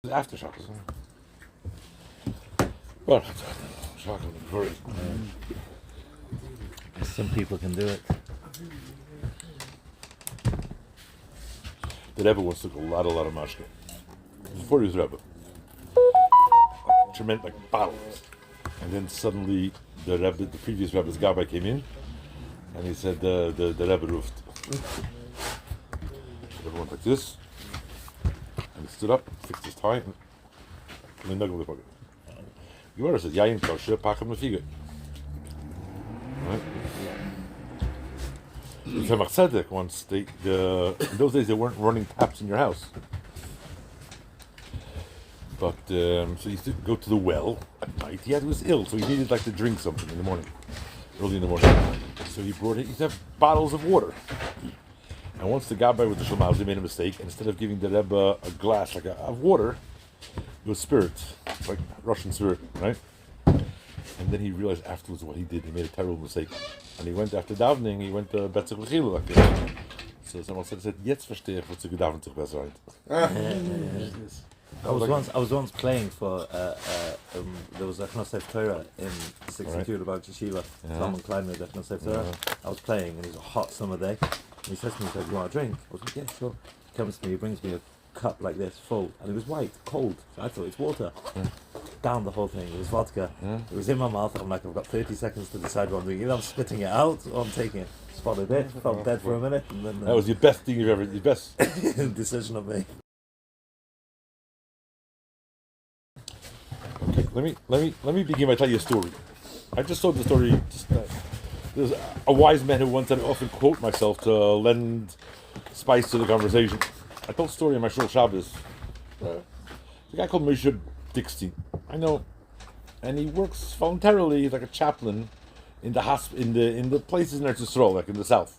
Aftershock. Well, shocking. Very. Some people can do it. The Rebbe once took a lot of mashke. Before he was Rebbe. Tremendous, like bottles. And then suddenly the previous Rebbe's Rabbi came in and he said the Rebbe roofed. The Rebbe went like this. And he stood up, fixed his tie, and he dug him with the pocket. Gemara says, Yayin kosher, pacham lefiga. Right? Once in those days they weren't running taps in your house. But so he used to go to the well at night. He was ill, so he needed like to drink something in the morning, early in the morning. So he used to have bottles of water. And once the Rabbi with the Sholom, they made a mistake. And instead of giving the Rebbe a glass of water, it was spirit, like Russian spirit, right? And then he realized afterwards what he did. He made a terrible mistake. And he went after davening. He went to Betzach Helule. So someone said, "Jetzt verstehe ich, was du gedaven sich besser right." I was once playing for there was a Knosef Torah in 62 Lubabitch Yeshiva. Someone climbed me at Knosef Torah. I was playing and it was a hot summer day. And he says to me, he said, "You want a drink?" I was like, "Yeah, sure." He comes to me, he brings me a cup like this, full, and it was white, cold. So I thought it's water. Down the whole thing. It was vodka. It was in my mouth. I'm like, I've got 30 seconds to decide what I'm doing. Either I'm spitting it out or I'm taking it. Swallowed it, felt dead for a minute, and then that was your best thing you've ever. Your best decision of me. Okay, let me begin by telling you a story. I just saw the story. There's a wise man who once said, I often quote myself to lend spice to the conversation. I told a story in my Shul Shabbos. There's a guy called Moshe Dickstein. I know, and he works voluntarily like a chaplain in the in the places in Eretz Yisrael, like in the south.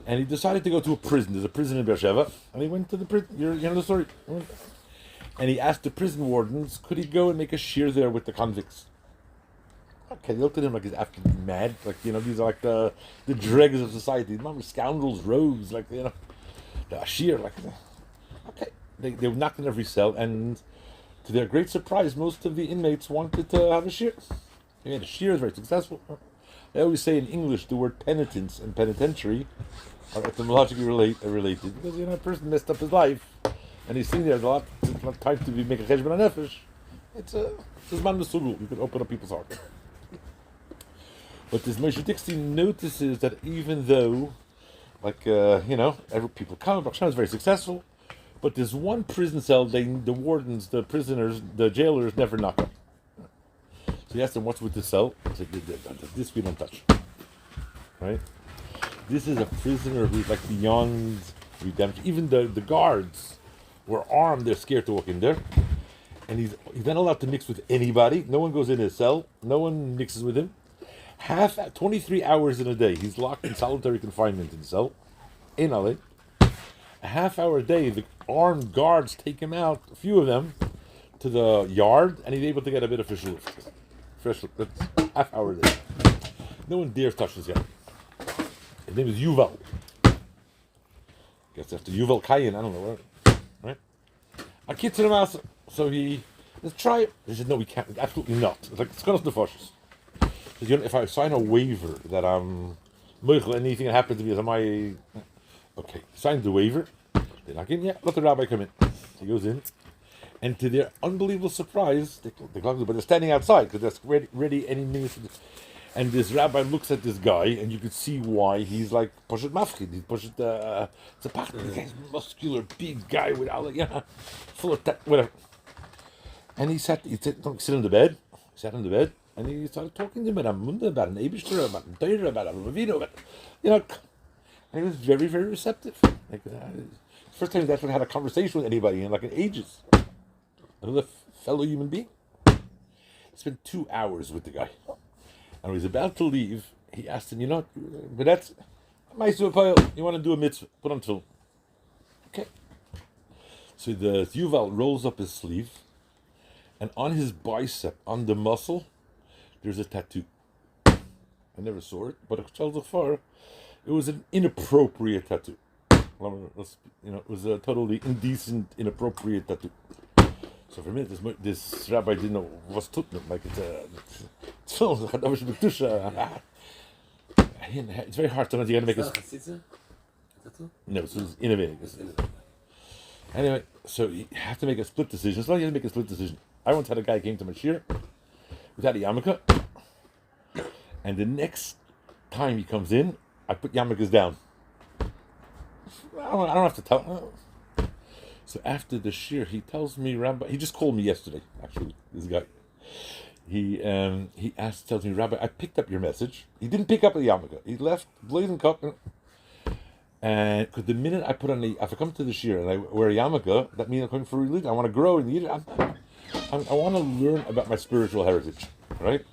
And he decided to go to a prison. There's a prison in Beersheba, and he went to the prison. You know the story. And he asked the prison wardens, could he go and make a shear there with the convicts? Okay, they looked at him like he's absolutely mad. Like, you know, these are like the dregs of society. These scoundrels, rogues, like, you know, the shear, like, okay. They knocked on every cell, and to their great surprise, most of the inmates wanted to have a shear. He made a shear, very successful. They always say in English the word penitence and penitentiary are etymologically related, because, you know, a person messed up his life, and he's seen there's a lot of time to make a cheshbon nefesh. It's man mesugul. You can open up people's hearts. But this Moshe Dickstein notices that even though, like, you know, people come, Baruch Hashem is very successful, but there's one prison cell, the wardens, the prisoners, the jailers never knock on. So he asked them, what's with the cell? He said, this we don't touch. Right? This is a prisoner who's like beyond redemption. Even the guards were armed, they're scared to walk in there. And he's not allowed to mix with anybody. No one goes in his cell. No one mixes with him. 23 hours in a day, he's locked in solitary confinement in the cell. In Ale. A half hour a day, the armed guards take him out, a few of them, to the yard, and he's able to get a bit of fresh lift. That's half hour a day. No one dares touch this guy. His name is Yuval. Guess after Yuval Kayin, I don't know, right? I kid to the mouse, so let's try it. He said, no, we can't, absolutely not. It's like, it's going to the fascists. You know, if I sign a waiver that I'm moichel, anything that happens to me is my okay, signed the waiver. They're not in. Yeah, let the rabbi come in. He goes in, and to their unbelievable surprise, but they're standing outside because they're ready any minute. And this rabbi looks at this guy, and you could see why he's like poshet mafchid. He's poshet tzapach. This guy's muscular, big guy with all, full of whatever. And he said, "Don't sit on the bed." He sat on the bed. And he started talking to him about Munda, about an Eibishter, about an Teira, about a Lubavitch, about, you know, and he was very, very receptive. Like, first time he's actually had a conversation with anybody in like in ages. Another fellow human being. He spent 2 hours with the guy. And when he was about to leave, he asked him, you know, but that's, you want to do a mitzvah, put on tefillin. Okay. So the Yuval rolls up his sleeve, and on his bicep, on the muscle, there's a tattoo. I never saw it, but it was an inappropriate tattoo. It was a totally indecent, inappropriate tattoo. So for a minute, this rabbi didn't know what's tutnum. Like it's very hard sometimes. You got to make a. No, it's innovating. Anyway, so you have to make a split decision. So you have to make a split decision. I once had a guy came to my shir without a yarmulke, and the next time he comes in, I put yarmulkes down. I don't have to tell. So after the shir, he tells me, Rabbi, he just called me yesterday. Actually, this guy, he tells me, Rabbi, I picked up your message. He didn't pick up the yarmulke. He left blazing cup. And because the minute I put on if I come to the shir and I wear a yarmulke, that means I'm coming for religion. I want to grow in the Yiddish. I want to learn about my spiritual heritage, right?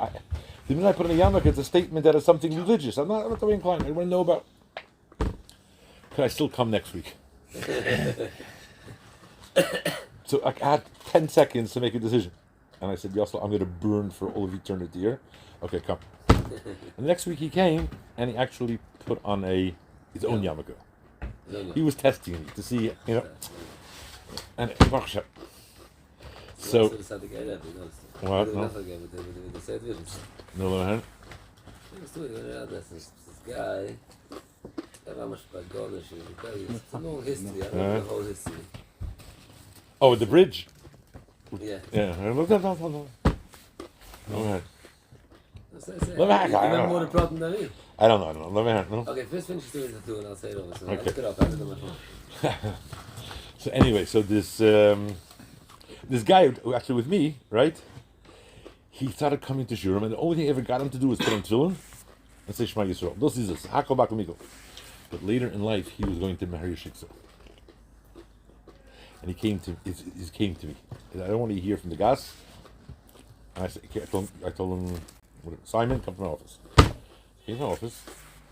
The minute I put on a yarmulke, it's a statement that is something religious. I'm not the way inclined. I want to know about. Can I still come next week? So I had 10 seconds to make a decision, and I said, Yossi, I'm going to burn for all of eternity here. Okay, come. And next week he came, and he actually put on his own yarmulke. He was testing me to see, and so. What? No. No. This guy. It's a long history. I don't know the whole history. Oh, the bridge. Yeah. Yeah. No. Go ahead. You remember more the problem than me? I don't know. No. Okay, first finish doing the two and I'll say it over. So Okay. I'll get up. I don't know my phone. So anyway, so this guy who actually with me, right? He started coming to Shurim, and the only thing I ever got him to do was put on tefillin and say Shema Yisrael. This is Hakol Bakel Mikol. But later in life, he was going to marry a shiksa. And he came to me. I don't want to hear from the gas. And I told him, Simon, come to my office. He came to my office,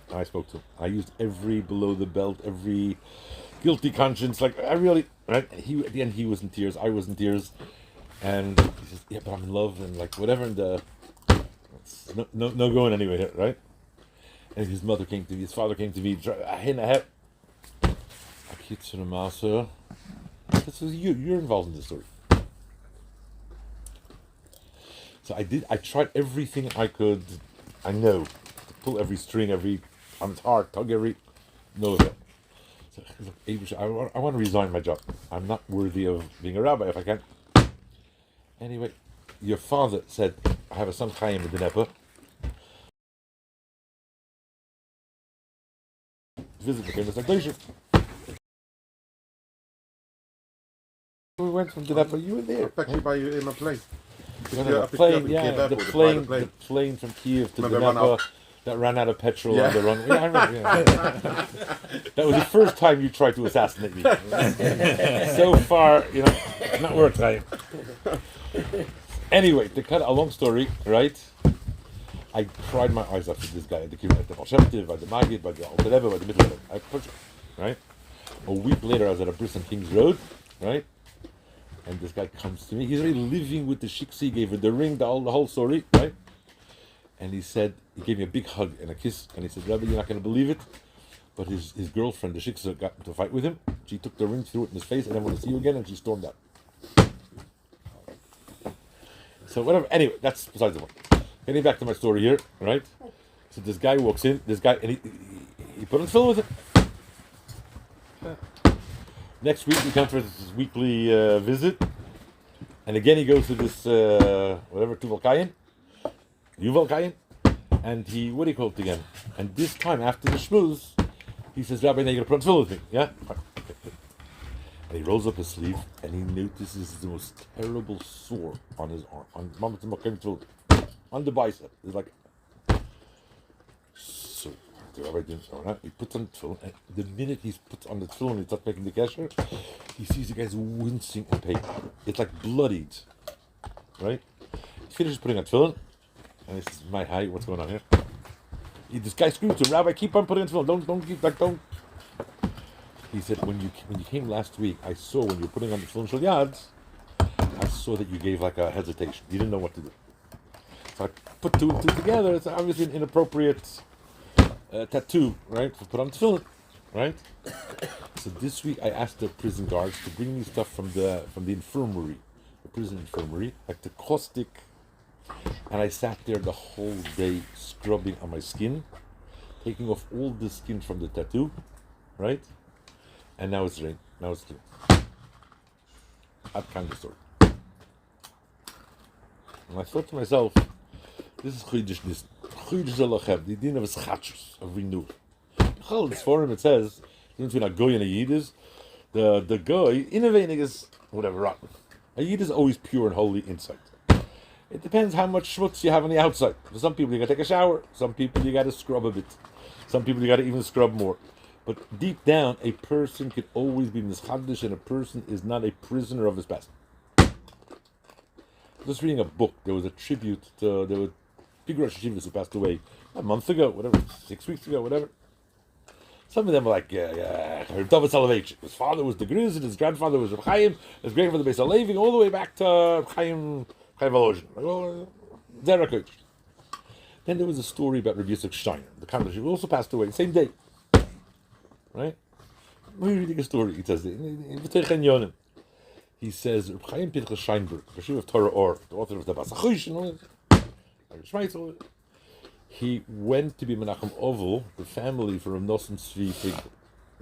and I spoke to him. I used every below the belt, every guilty conscience. Like, I really, right? At the end, he was in tears. I was in tears. And he says, yeah, but I'm in love, and like, whatever. And no going anywhere, right? And his mother came to me, his father came to me, this was you're involved in this story. So I tried everything I know, to pull every string, on his heart, tug no of it. So, I want to resign my job. I'm not worthy of being a rabbi if I can't. Anyway, your father said, I have a son Chaim in the Dnepa. Visit the famous glacier. We went from Dnepa, you were there. I'll pack you by you in my plane. The plane from Kiev to Dnepa that ran out of petrol on the runway. Yeah, I remember. Yeah. That was the first time you tried to assassinate me. So far, not worked, right? Anyway, to cut a long story, right? I cried my eyes out for this guy. The Baal Shem Tov, by the Magid, by the Alter Rebbe, by the Middle. I pushed it, right? A week later, I was at a bris on King's Road, right? And this guy comes to me. He's already living with the shiksa. He gave her the ring, the whole story, right? And he gave me a big hug and a kiss. And he said, Rabbi, you're not going to believe it, but his girlfriend, the shiksa, got into a fight with him. She took the ring, threw it in his face, and then wanted to see you again, and she stormed out. So whatever. Anyway, that's besides the point. Getting back to my story here, right? So this guy walks in. And he put on film with it. Next week he comes for his weekly visit, and again he goes to this Yuval Kayin, and what do you call it again? And this time after the shmooze, he says, Rabbi, now you're gonna put on film with me, yeah? And he rolls up his sleeve, and he notices the most terrible sore on his arm, on the bicep. It's like, so the rabbi didn't know that. He puts on the tefillin, and the minute he puts on the tefillin, he starts making the kesher, he sees the guy's wincing in pain. It's like bloodied, right? He finishes putting on tefillin, and he says, hi, what's going on here? This guy screams to him, Rabbi, keep on putting on tefillin, don't. He said, when you came last week, I saw when you were putting on the tefillin shel yad, I saw that you gave like a hesitation. You didn't know what to do. So I put two and two together. It's obviously an inappropriate tattoo, right? To put on tefillin, right? So this week I asked the prison guards to bring me stuff from the infirmary a prison infirmary, like the caustic, and I sat there the whole day scrubbing on my skin, taking off all the skin from the tattoo, right? And now it's rain. Now it's clear. That kind of story. And I thought to myself, this is Chodesh Nisan. Chodesh Elochem, the din of Schatchus, of renewal. In this forum it says, between a goy and a yid is, the goy, innovating is whatever, rotten. A yid is always pure and holy inside. It depends how much schmutz you have on the outside. For some people you gotta take a shower, some people you gotta scrub a bit, some people you gotta even scrub more. But deep down, a person can always be mischadish, and a person is not a prisoner of his past. Just reading a book, there was a tribute to, there were big Rosh Hashivas who passed away a month ago, whatever, 6 weeks ago, whatever. Some of them were like, David Soloveitch. His father was the Griz, and his grandfather was Reb Chaim, his grandfather Beis HaLevi, all the way back to Reb Chaim Volozhin. Like, well, Zerakoich. Then there was a story about Rabbi Yitzchak Steiner, the Kandish, who also passed away the same day. Right? We're reading a story, he says, in V'teichen Yonim. He says, Reb Chaim Pinchas Scheinberg, Rashiv of Torah Or, the author of the Basachush, and all that, he went to be Menachem Oval, the family for Reb Nosson Tzvi Figel.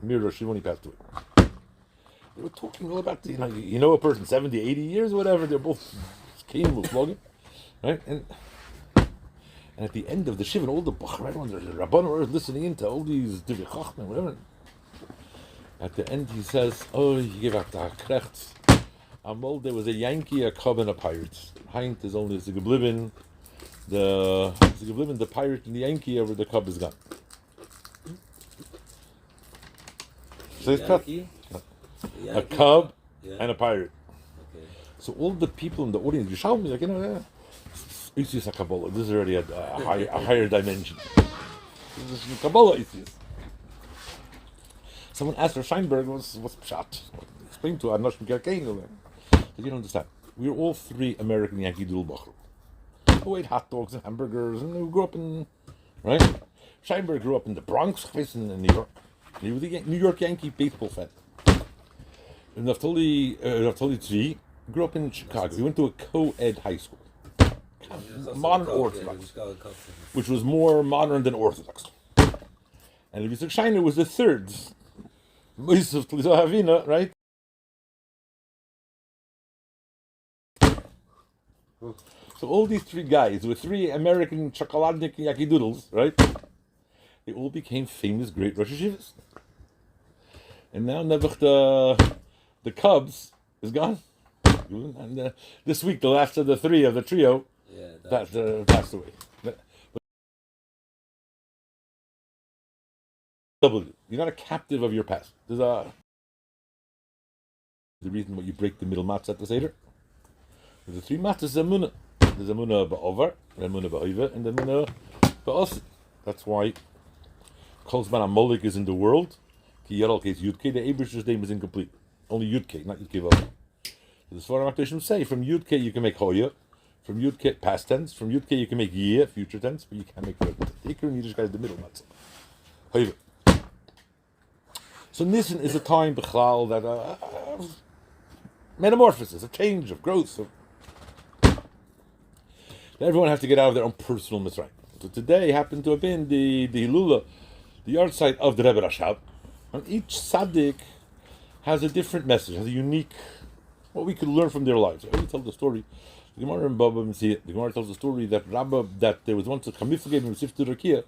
Mir Rashiv when he passed away. They were talking all about, you know a person, 70, 80 years, whatever, they're both keen, with flogging, right? And at the end of the Shiva, all the Bachar, everyone, the Rabban were listening in to all these Divrei Chachma, whatever. At the end he says, oh, you give up the Krechts. Amol, there was a Yankee, a Cub, and a Pirate. Heint is only the Pirate and the Yankee over the Cub is gone. So it's a Cub and a Pirate. Okay. So all the people in the audience, you shout me like, Isis a Kabbalah. This is already a higher dimension. This is Kabbalah Isis. Someone asked her Scheinberg what's pshat. Explain to her, I'm not sure but you don't understand. We were all three American Yankee Doodle Bachar. Who ate hot dogs and hamburgers, and we grew up in, right? Scheinberg grew up in the Bronx, in New York. He was a New York Yankee baseball fan. And Naftali Tzvi grew up in Chicago. He went to a co-ed high school. Modern Orthodox. Which was more modern than Orthodox. And Rabbi Steiner was the third. Moisef Tlizo Havina, right? So all these three guys with three American chocoladnik Yankee Doodles, right? They all became famous great Rosh Hashivas. And now Nebuch the Cubs is gone. And this week, the last of the three of the trio passed away. You're not a captive of your past. There's the reason why you break the middle matzah at the Seder. There's the three matzahs of Emunah. There's Emunah ba'ovar, Emunah ba'oiva, and Emunah ba'osid. That's why Kol Zman HaMolek is in the world. Ki Yadal Kes Yudke, the Eibusher's name is incomplete. Only Yudke, not Yudke Vav. So the Svarim HaKadoshim say, from Yudke you can make Hoya, from Yudke past tense, from Yudke you can make Yeh, future tense, but you can't make present. The Ikar and Yiddishkeit is the middle matzah. Hoya. So Nisan is a time, B'chlal, that metamorphosis, a change, of growth. Everyone has to get out of their own personal mitzrayim. So today happened to have been the Helule, the yard site of the Rebbe Rashab. And each tzaddik has a different message, has a unique, what we could learn from their lives. I always tell the story. The Gemara in Baba and see it. The Gemara tells the story that that there was once a Chamifah gave him Siftu Rakia.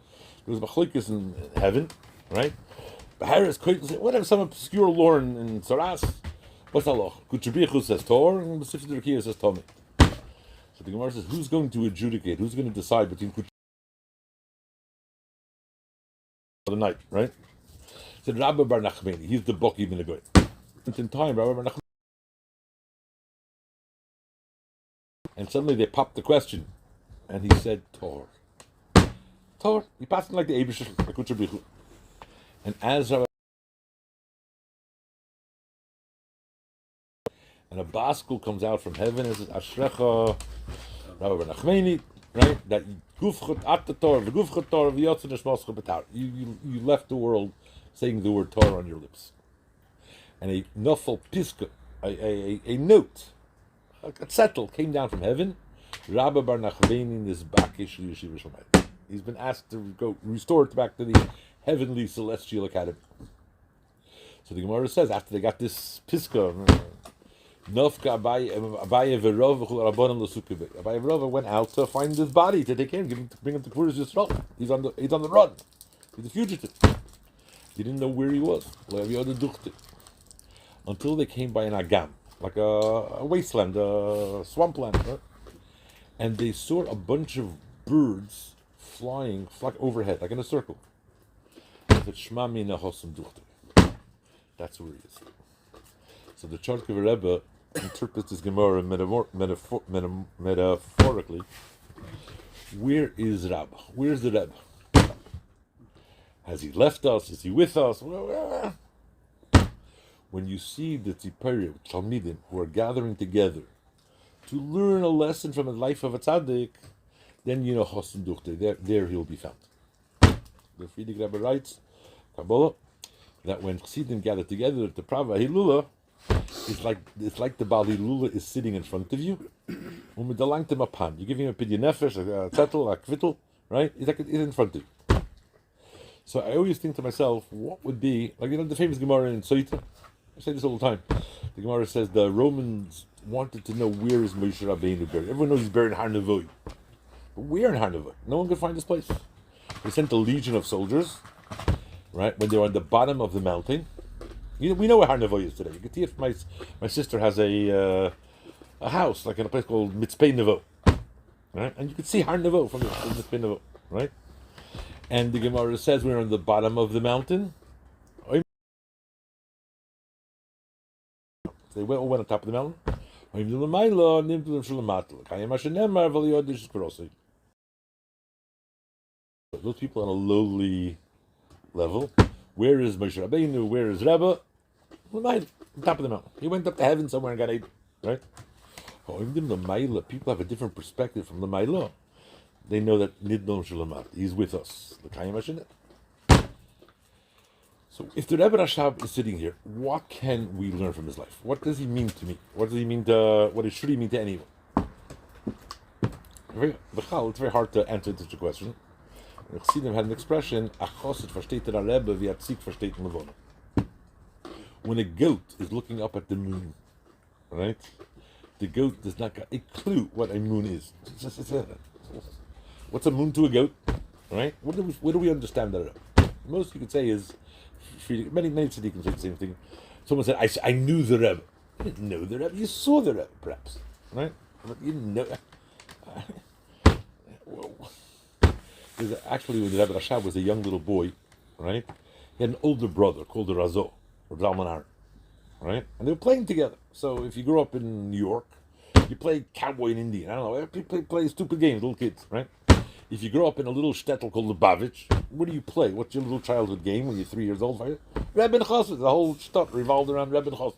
There was Bachloikis in heaven, right? Harris, whatever, some obscure lore in Saras. What's Allah? Kutrabichu says Tor, and Siftu Rakia says Tomei. So the Gemara says, who's going to adjudicate? Who's going to decide between the night, right? He said Rabbi Bar Nachmani. He's the Boki Ibn Agoy. In time, Rabbi Bar Nachmani. And suddenly they popped the question, and he said Tor. Tor. He passed it like the Eibusher, like Kutrabichu. And as Rabbi, and a baskel comes out from heaven and says, Ashrecha, Rabbi Ben Nachmani, right? That Gufchet at the Torah, the Gufchet Torah, the Yotze Neshmoscha B'Tar. You left the world saying the word Torah on your lips. And a Nofel Piska, a note, a zettel came down from heaven. Rabbi Bar Nachvein is Bakish Yeshiva Shlomo. He's been asked to go restored back to the heavenly celestial academy. So the Gemara says after they got this piska, Nofka Abaye Verov Rabbanon L'Sukkah. Abaye Verov went out to find this body to take him, bring him to Puris Yisrael. He's on the run. He's a fugitive. He didn't know where he was. Until they came by an agam, like a wasteland, a swampland, right? And they saw a bunch of birds flying overhead, like in a circle. That's where he is. So the Chartkever Rebbe interprets this Gemara metaphorically. Where is Rabbi? Where's the Rebbe? Has he left us? Is he with us? When you see the Tzipari, Talmidim, who are gathering together to learn a lesson from the life of a tzaddik, then you know Chosim Duchte. There he'll be found. The Friedrich Rebbe writes, Kabbalah, that when Chassidim gather together at the Prava Helule, it's like the Baal Helule is sitting in front of you. You're giving him a pidyon nefesh, a zettel, a kvittel, right? He's in front of you. So I always think to myself, what would be, like the famous Gemara in Soita? I say this all the time. The Gemara says the Romans wanted to know where is Moshe Rabbeinu buried. Everyone knows he's buried in Har Nevoy. But where in Har Nevoy? No one could find this place. They sent a legion of soldiers, right, when they were on the bottom of the mountain. We know where Har Nevoy is today. You can see if my sister has a house, like in a place called Mitzpeh Nevo. Right? And you can see Har Nevoy from Mitzpeh Nevo, right? And the Gemara says we're on the bottom of the mountain. They all went on top of the mountain. Those people on a lowly level. Where is Moshe Rabbeinu? Where is Rebbe? On top of the mountain. He went up to heaven somewhere and got ate. Right? People have a different perspective from the Maila. They know that Nidnon Shulamat, he's with us. So if the Rebbe Rashab is sitting here, what can we learn from his life? What does he mean to me? What does he mean to, what should he mean to anyone? It's very hard to answer such a question. Chassidim had an expression, when a goat is looking up at the moon, right? The goat does not got a clue what a moon is. What's a moon to a goat? Right? What do we understand that about? Most you could say is, many tzaddikim say the same thing. Someone said, I knew the Rebbe. You didn't know the Rebbe, you saw the Rebbe, perhaps. Right? But you didn't know. Actually, when the Rebbe Rashab was a young little boy, right? He had an older brother called the Razo, or Zalman Aaron. Right? And they were playing together. So if you grew up in New York, you play cowboy and Indian. I don't know. People play stupid games, little kids, right? If you grow up in a little shtetl called Lubabitch, what do you play? What's your little childhood game when you're 3 years old? Rebbe and Chassid. The whole stuff revolved around Rebbe and Chassid.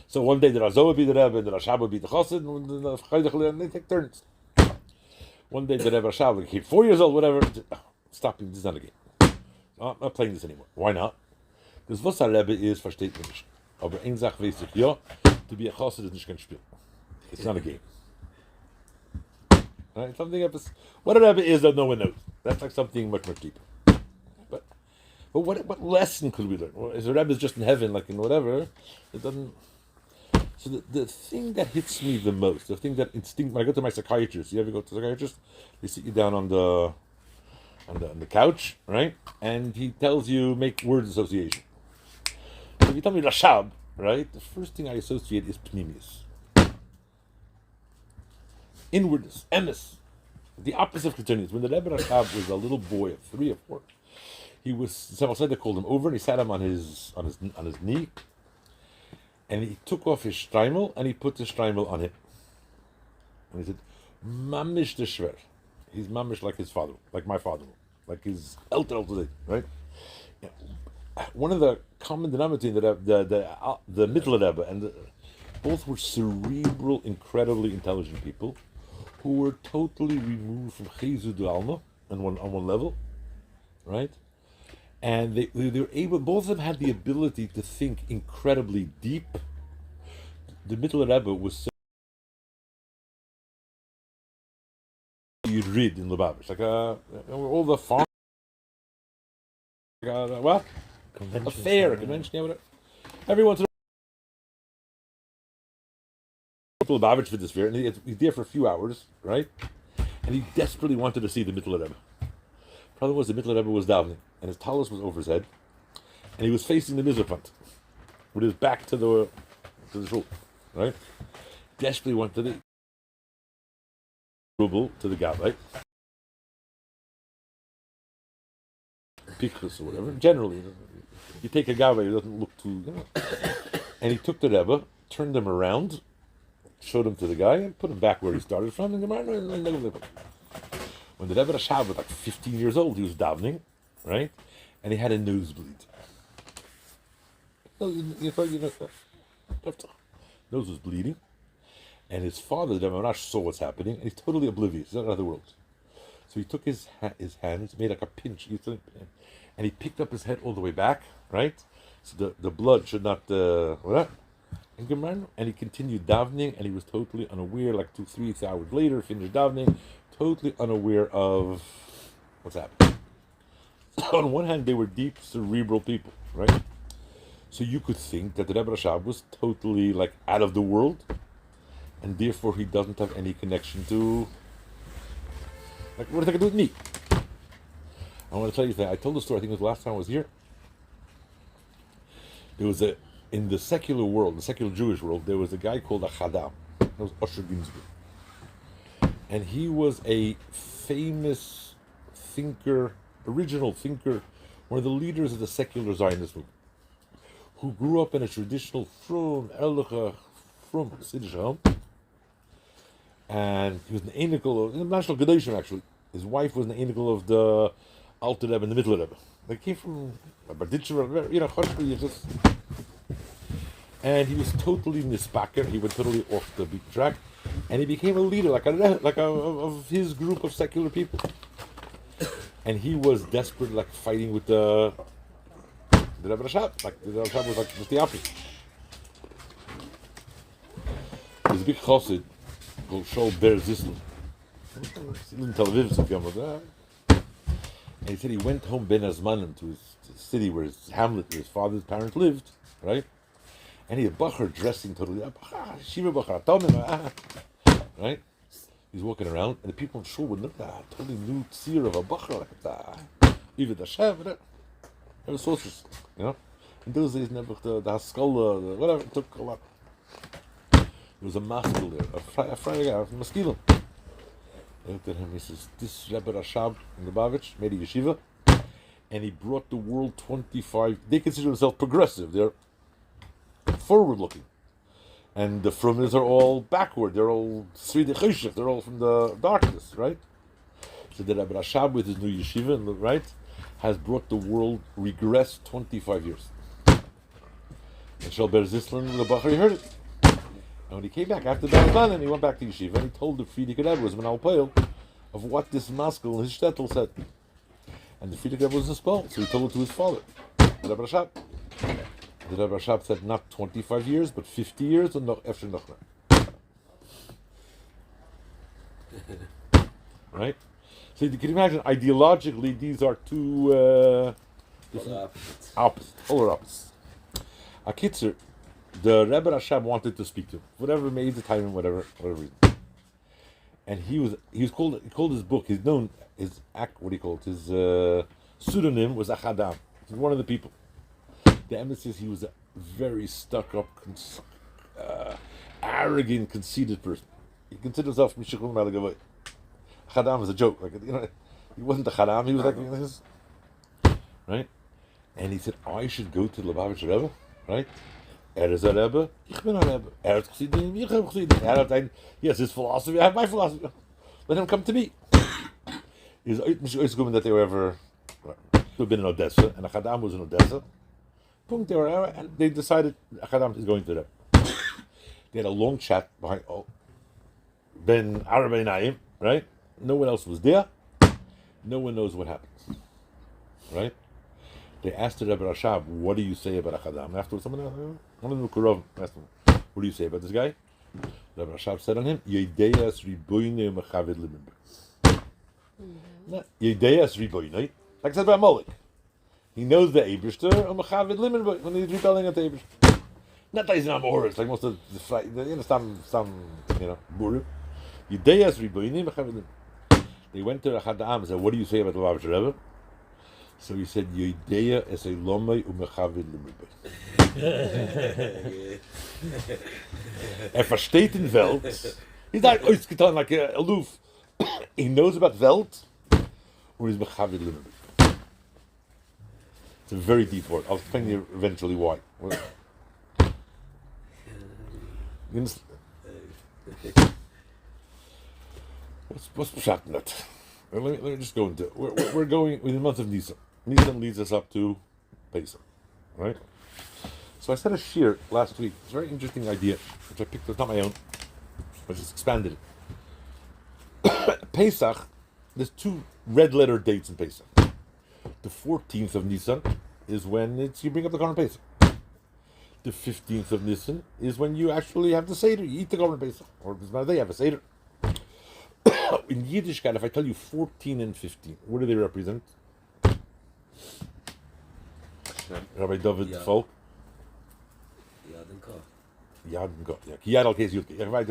So one day the Razo would be the Rebbe, and the Rashab would be the Chassid, and they take turns. One day the Rebbe Rashab would keep 4 years old, whatever. Stop him. This is not a game. I'm not playing this anymore. Why not? Because was a Rebbe is, versteht man nicht. Aber eine Sache weiß ich, ja, to be a Chassid is nicht kein Spiel. It's not a game. Right? Something what a Rebbe is that no one knows. That's like something much, much deeper. But what lesson could we learn? Well, if the Rebbe is just in heaven, like in whatever, it doesn't. So the thing that hits me the most, the thing that when I go to my psychiatrist, you ever go to a psychiatrist? They sit you down on the couch, right? And he tells you make word association. So if you tell me Rashab, right? The first thing I associate is Pnimius. Inwardness, emes, the opposite of Ketonius. When the Rebbe Rashab was a little boy of 3 or 4, he was, someone said they called him over, and he sat him on his knee, and he took off his streimel, and he put the streimel on him. And he said, Mamish the Shver. He's mamish like his father, like my father, like his elder today, right? One of the common denominators in the middle Rebbe and both were cerebral, incredibly intelligent people who were totally removed from Chesed Alma on one level, right? And they were able. Both of them had the ability to think incredibly deep. The middle Rebbe was so Yrid in Lubabitch, like all the farm, what? A fair, a convention, yeah, whatever. Every once in a while, Lubavitch for this fair, and he's there for a few hours, right? And he desperately wanted to see the Mittler Rebbe. Problem was the Mittler Rebbe was davening, and his talus was over his head, and he was facing the Mizrapant, with his back to the shul, right? Desperately wanted the ruble to the guy, right? Pichus or whatever. Generally, you take a guy who doesn't look too, And he took the Rebbe, turned him around, showed him to the guy, and put him back where he started from. And when the Rebbe Rashab was like 15 years old, he was davening, right? And he had a nosebleed. Nose was bleeding. And his father, the Rebbe saw what's happening, and he's totally oblivious. He's not in other worlds. So he took his hands, made like a pinch, and he picked up his head all the way back, right? So the blood should not, and he continued davening, and he was totally unaware, like 2-3 hours later, finished davening, totally unaware of what's happening. On one hand, they were deep cerebral people, right? So you could think that the Rebbe Rashab was totally like out of the world, and therefore he doesn't have any connection to, like, what are they going to do with me? I want to tell you that I told the story, I think it was the last time I was here. There was in the secular world, the secular Jewish world, there was a guy called a Chadam. That was Osher Ginsburg. And he was a famous thinker, original thinker, one of the leaders of the secular Zionist movement, who grew up in a traditional from Siddish home. And he was an anical of the National Gedoshim, actually. His wife was an anical of the Alter Rebbe and the Mittler Rebbe. They came from Berditcher, just. And he was totally nispaker. He went totally off the beaten track, and he became a leader, of his group of secular people. And he was desperate, like fighting with the Rebbe Rashab. Like the Rebbe Rashab was like just the opposite. There's a big chassid called Sholom. He lived in Tel Aviv, and he said he went home Ben Azmanim to his city where his hamlet, where his father's parents lived, right? And he had a bacher dressing totally up, Shiva bacher, right? He's walking around, and the people in shul would look at that totally new tzir of a bacher, like that. Even the shev, there were sources, In those days, never the Haskalah, whatever, it took a lot. There was a maskil there, a Friday guy from Maskilim. I looked at him, he says, this Rebbe Rashab in Lubavitch made a yeshiva, and he brought the world 25, they consider themselves progressive, they're forward-looking. And the Frummers are all backward, they're all Sri Cheshach, they're all from the darkness, right? So the Rebbe Rashab with his new yeshiva, right, has brought the world regress 25 years. And Shel Ber Zislan, the Bachar, he heard it. And when he came back after that, and he went back to yeshiva, and he told the Frierdiker Rebbe, was Manal Peil, of what this maskell in his shtetl said. And the Frierdiker Rebbe was inspired, so he told it to his father, the Rebbe Rashab. The Rebbe Rashab said not 25 years, but 50 years, and after Nochna. Right? So you can imagine, ideologically, these are two opposites, polar opposites. A kitzer, the Rebbe Rashab wanted to speak to him, whatever made the time and whatever reason. And he called his book, his pseudonym was Achadam. He's one of the people. The emphasis, he was a very stuck-up, arrogant, conceited person. He considered himself Mishukun Malagavai. Chadam was a joke, he wasn't a Chadam, he was like this, right? And he said, I should go to the Lubavitch Rebbe, right? Is a Rebbe, ich bin a Rebbe. Hat Chassidim, ich habe Chassidim. He has his philosophy, I have my philosophy. Let him come to me. He's not that they were ever, have been in Odessa, and a Chadam was in Odessa. They were, and they decided Chadam is going to them. They had a long chat behind Ben Arabeinaim, right? No one else was there. No one knows what happens, right? They asked the Rebbe Rashab, what do you say about Chadam? Afterwards, one of the Kurovim asked him, what do you say about this guy? The Rebbe Rashab said on him, Yedeyas Riboyne Mechavid Limimber. Yedeyas Riboinai. Like I said about Moloch. He knows the Eibishter, and Mechavid Limon, when he's rebelling at the Eibishter. Not that he's not Morris, like most of some Buru. Yedeyas Riboinai, Mechavid Limon. They went to Achad Am and said, what do you say about the Lubavitch Rebbe? So he said, Yedeya es a lomei umechavid limriboy. Versteht in Welt. He's not ausgetan like a aloof. He knows about Welt, or he's mechavid limriboy. It's a very deep word. I'll explain you eventually why. You understand? What's pshat in that? Let me just go into. We're going in the month of Nisan. Nisan leads us up to Pesach, right? So I said a shir last week. It's a very interesting idea, which I picked. It's not my own, but just expanded it. Pesach. There's two red-letter dates in Pesach. The 14th of Nisan is when you bring up the Korban Pesach. The 15th of Nisan is when you actually have the Seder. You eat the Korban Pesach, or they have a Seder. In Yiddishkeit, if I tell you 14 and 15, what do they represent? Rabbi David Folk? Yad and Kot. Yeah, Yad al Kes Yud. If I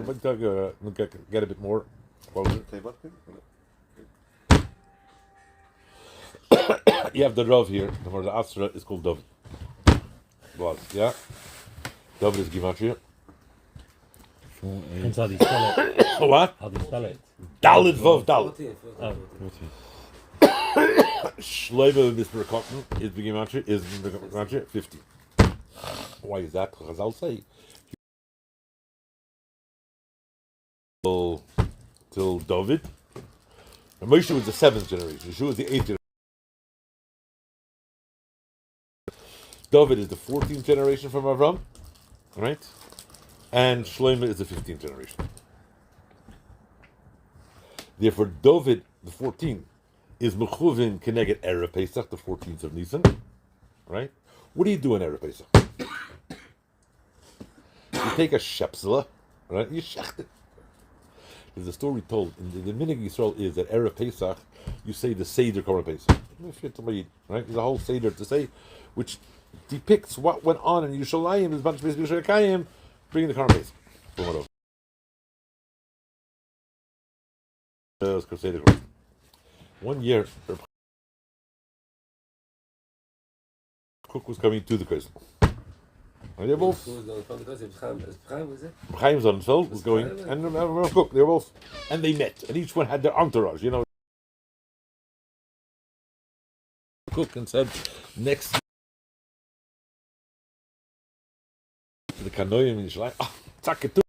get a bit more closer. You have the Rav here. The word Asra is called David. Yeah? David is Gematria. And how do you spell it? What? How do you spell it? Dalit Vov Dalit. 14. Shleiva of this Cotton is the Gematria 50. Why is that? Because I'll say till David. And Moshe was the 7th generation. Yeshua was the 8th generation. David is the 14th generation from Avram, right? And Shlomo is the 15th generation. Therefore, David, the 14th, is Mechuvin Keneged Erev Pesach, the 14th of Nisan, right? What do you do on Erev Pesach? You take a shepsela, right? You shecht it. There's a story told in the Minig Yisrael is that Erev Pesach, you say the Seder Korban Pesach, right? There's a whole Seder to say, which depicts what went on in Yerushalayim. There's a bunch of Yerushalayim bringing the Korban Pesach. One year, Cook was coming to the Kreisel. And they're both. Chaim Zonfeld was going, and Cook, they were both, and they met, and each one had their entourage, you know. Cook and said, next to the Kanoim in Yerushalayim, Taketu.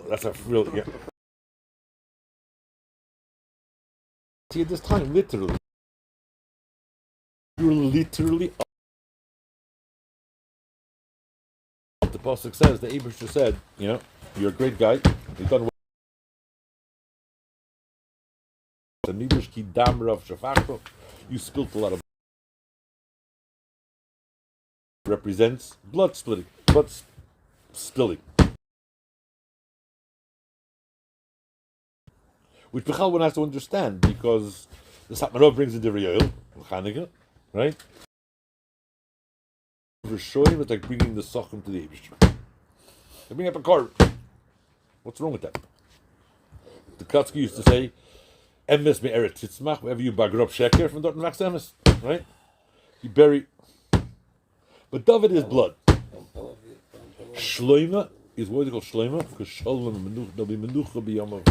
That's a real, yeah. See, at this time, literally, you're literally up. The Pasuk says, the Abishur said, you know, you're a great guy, you've done well. The Nibush ki damra of Shafachto, you spilt a lot of represents blood spilling. Which Bechal one has to understand, because the Satmarov brings in the Riyol, Chanukah, right? Rishoyim is like bringing the Sochem to the Eibush. They bring up a car. What's wrong with that? The Kotzky used to say, Emes me'eret titzmach, wherever you bagrop sheker from Dortmund Vax Emes, right? You bury. But David is blood. Shloima is what they call Shloima, because Sholom and there'll be Menucha b'yamav.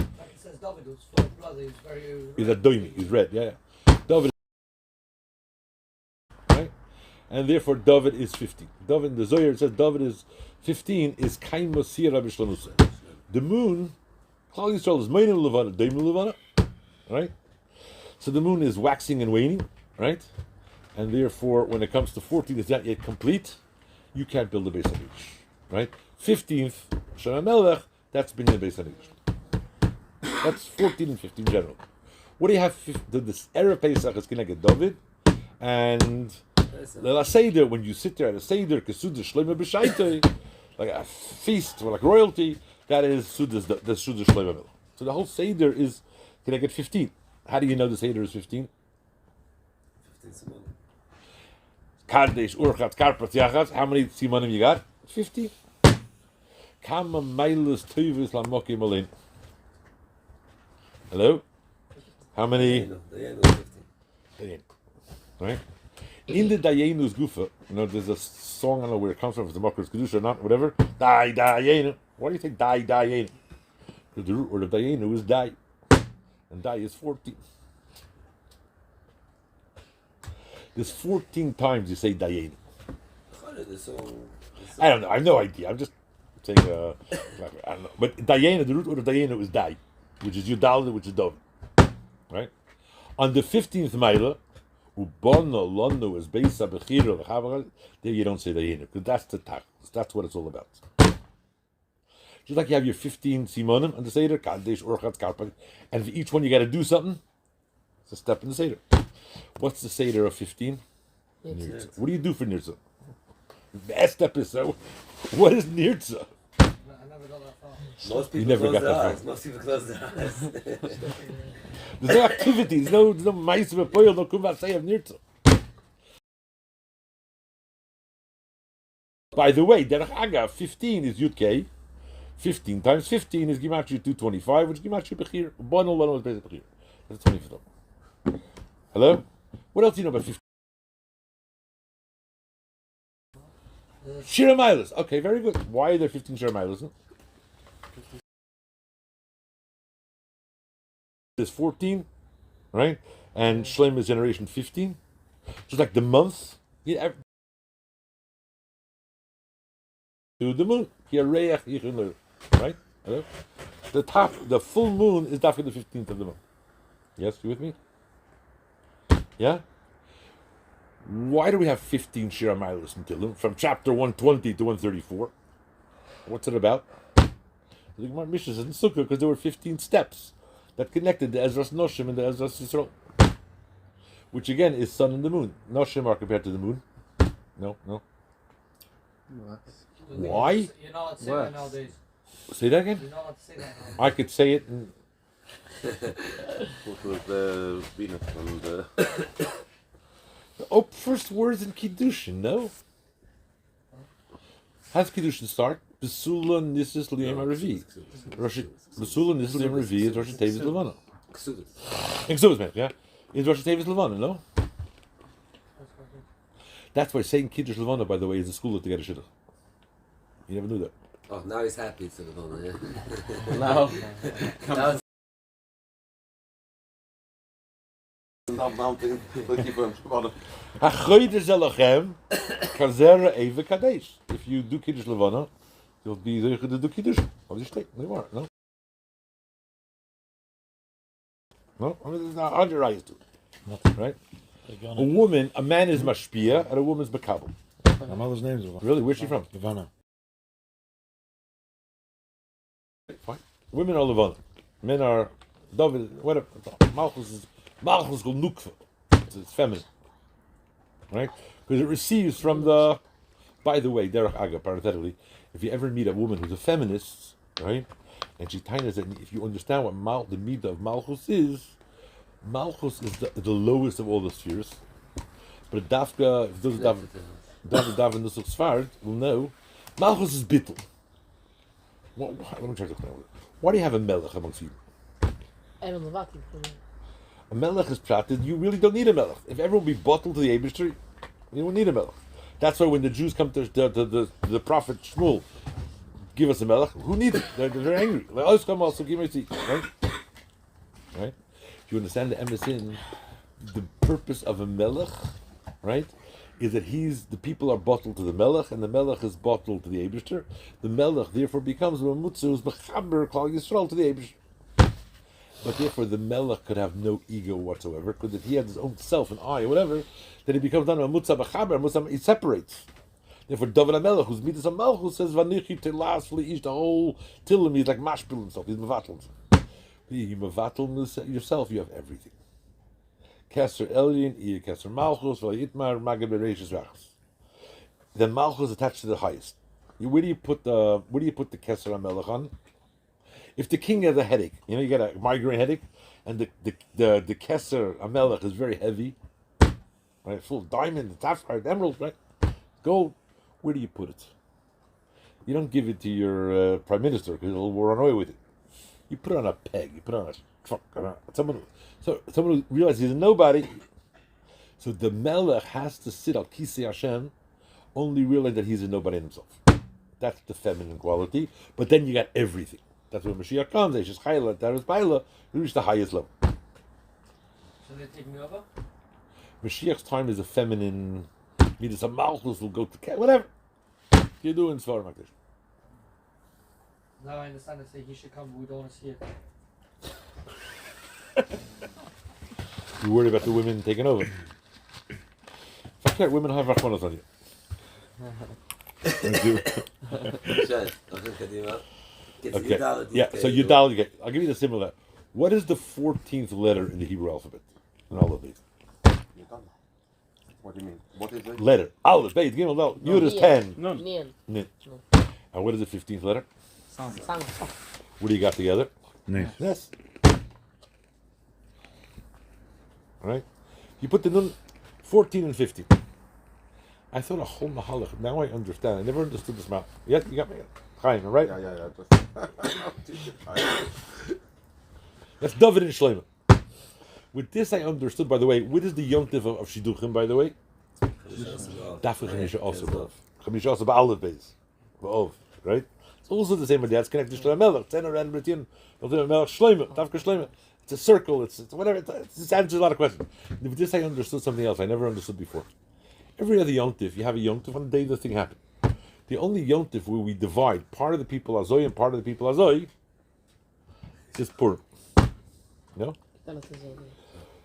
David was full of blood, he was very... He's a doimi, he's red, yeah. David, right? And therefore David is 15. David, in the Zohar it says David is 15, is Kaim Mosir Rabbi Shlomo. The moon, Klal Yisrael is Meinim Levana, Doimim Levana, right? So the moon is waxing and waning, right? And therefore, when it comes to 14, it's not yet complete, you can't build a Beis HaMikdash, right? 15th, Shana Melech, that's Binyan Beis HaMikdash. That's 14 and 15 in general. What do you have? This Erev Pesach is Keneged David, and the Seder, when you sit there at a Seder, Kesudah Shlomo B'Shaitei, like a feast or like royalty, that is the Sudah Shlomo Mil. So the whole Seder is, can I get 15? How do you know the Seder is 15? 15 simonim. Kardesh, Urchat, Karpat, Yachas. How many simanim you got? 15. Kama Mailus Tuvis Lamokim Olin. Hello? How many? Dayenu 15. Dayen. Right? In the Dayenu's Gufa, there's a song, I don't know where it comes from, if it's the Makras Kedusha or not, whatever. Dai Dayenu. Why do you think Dai Dayenu? Because the root word of Dayenu is Dai. And Dai is 14. There's 14 times you say Dayenu. The song. I don't know. I have no idea. I'm just saying, I don't know. But Dayenu, the root word of Dayenu is Dai, which is Yudalda, which is Dov. Right? On the 15th Maila, Ubonna Londo is Beisa Bechira, there you don't say Dayenu, because that's the tach. That's what it's all about. Just like you have your 15 Simonim on the Seder, Kadesh, Urchat, Karpak, and for each one you got to do something. It's a step in the Seder. What's the Seder of 15? Nirtza. What do you do for Nirtza? The step is so. What is Nirtza? I never got that far. Most people never close got their that eyes. Most people close their eyes. There's no activity. There's no mice of a poil, no kuvat say of Nirtza. By the way, Derech Aga, 15 is Yud K. 15 times 15 is Gimatri 225, which is Gimatri Bechir. Bon Olano is basically Bechir. That's 25. Hello? What else do you know about 15? Shira Milas. Okay, very good. Why are there 15 Shira Milas? There's 14, right? And Shlem is generation 15. Just like the month. To the moon. Right? Hello? The full moon is definitely the 15th of the month. Yes, you with me? Yeah? Why do we have 15 Shira Milas in Tillim? From chapter 120 to 134. What's it about? The Gemara Mishnah says in Sukkah because there were 15 steps that connected the Ezras Noshim and the Ezras Yisrael. Which again is sun and the moon. Noshim are compared to the moon. No. Why? You're not allowed to say that nowadays. Say that again? You're not allowed to say that nowadays. I could say it in... What was the Venus and the... First words in Kiddushin, no? How's Kiddushin start? Besula Nisis Liyam Revi. Besula Nisis Liyam Revi is Rosh Tevis Levana. Exodus, man, yeah? Is Rosh Tevis Levana, no? That's why saying Kiddush Levana, by the way, is a school to get a shidduch. You never knew that. Oh, now he's happy to the moment, yeah? Now, Now Stop mounting. Look for him. If you do Kiddush Levana, you'll be there to do Kiddush. Obviously, no. No, I mean, there's not on your eyes to. Right? A man is mashpia, and a woman's makabel. My mother's name is Really? Where's she from? Ivana. Fine. Women are Levana. Men are David. Whatever. Malchus called nukva. It's feminine, right? Because it receives from the. By the way, Derech Aga, parenthetically, if you ever meet a woman who's a feminist, right, and she tells us that if you understand what the midah of Malchus is the lowest of all the spheres. But Dafka, if those Dav in the Sfard will know, Malchus is bittul. Let me try to explain. Why do you have a melech amongst you? A melech is platted. You really don't need a melech. If everyone be bottled to the Eibishter, you don't need a melech. That's why when the Jews come to the prophet Shmuel, give us a melech. Who needs it? They're angry. Like, oh, come also give me a seat. Right? If you understand the emesin, the purpose of a melech, right, is that the people are bottled to the melech, and the melech is bottled to the Eibishter. The melech therefore becomes a mutzu who's mechaber Klal Yisrael to the Eibishter. But therefore the melech could have no ego whatsoever, because if he has his own self and I or whatever, then he becomes not a mutza b'chaber, he separates. Therefore David HaMelech, who's midas HaMalchus, says vanichi telas v'leish, the whole tillim, he's like mashpil himself, he's mevatel himself. You mevatel yourself, you have everything. Keser Elyon, Iya Keser Malchus, V'yitmar Magad Bereishis Rachas. The Malchus attached to the highest. Where do you put the Keser HaMelech on? If the king has a headache, you get a migraine headache, and the Kesser Amelech is very heavy, right? Full of diamonds, sapphire, emeralds, right? Gold. Where do you put it? You don't give it to your prime minister because he'll run away with it. You put it on a peg. You put it on a truck. Someone who realizes he's a nobody. So the Melech has to sit al Kisei Hashem, only realize that he's a nobody himself. That's the feminine quality. But then you got everything. That's when Mashiach comes. It's just Chayla, that is Baila. You reach the highest level. So they're taking over? Mashiach's time is a feminine. Midas Malchus will go to whatever. You do in Svarim like this. Now I understand they say he should come, but we don't want to see it. You worry about the women taking over. Fuck that, women have Rachmanos on you. Thank you. Okay. Yeah, so Yudal, I'll give you the symbol of that. What is the 14th letter in the Hebrew alphabet? In all of these. What do you mean? What is it? Letter. Aleph, Beit, Gimel, Dal. Yud is 10. Nien. Nin. And what is the 15th letter? Sang. What do you got together? Nice. Yes. Right? You put the nun 14 and 15. I thought a whole mahalach. Now I understand. I never understood this math. Yeah, you got me. Chaim, right? Yeah. That's David and Shlomo. With this I understood, by the way, what is the yontif of Shidduchim, by the way? Dafür Chamisha also B'ov. Chamisha also Ba'alef Beis. B'ov, right? It's also the same idea. It's connected to Melech. Tener and Britin. Melech Shlomo. Dafür Shlomo. It's a circle. It's whatever. It answers a lot of questions. With this I understood something else I never understood before. Every other yontif, you have a yontif on the day the thing happened. The only yontif where we divide part of the people Azoi and part of the people Azoi is Purim. You know?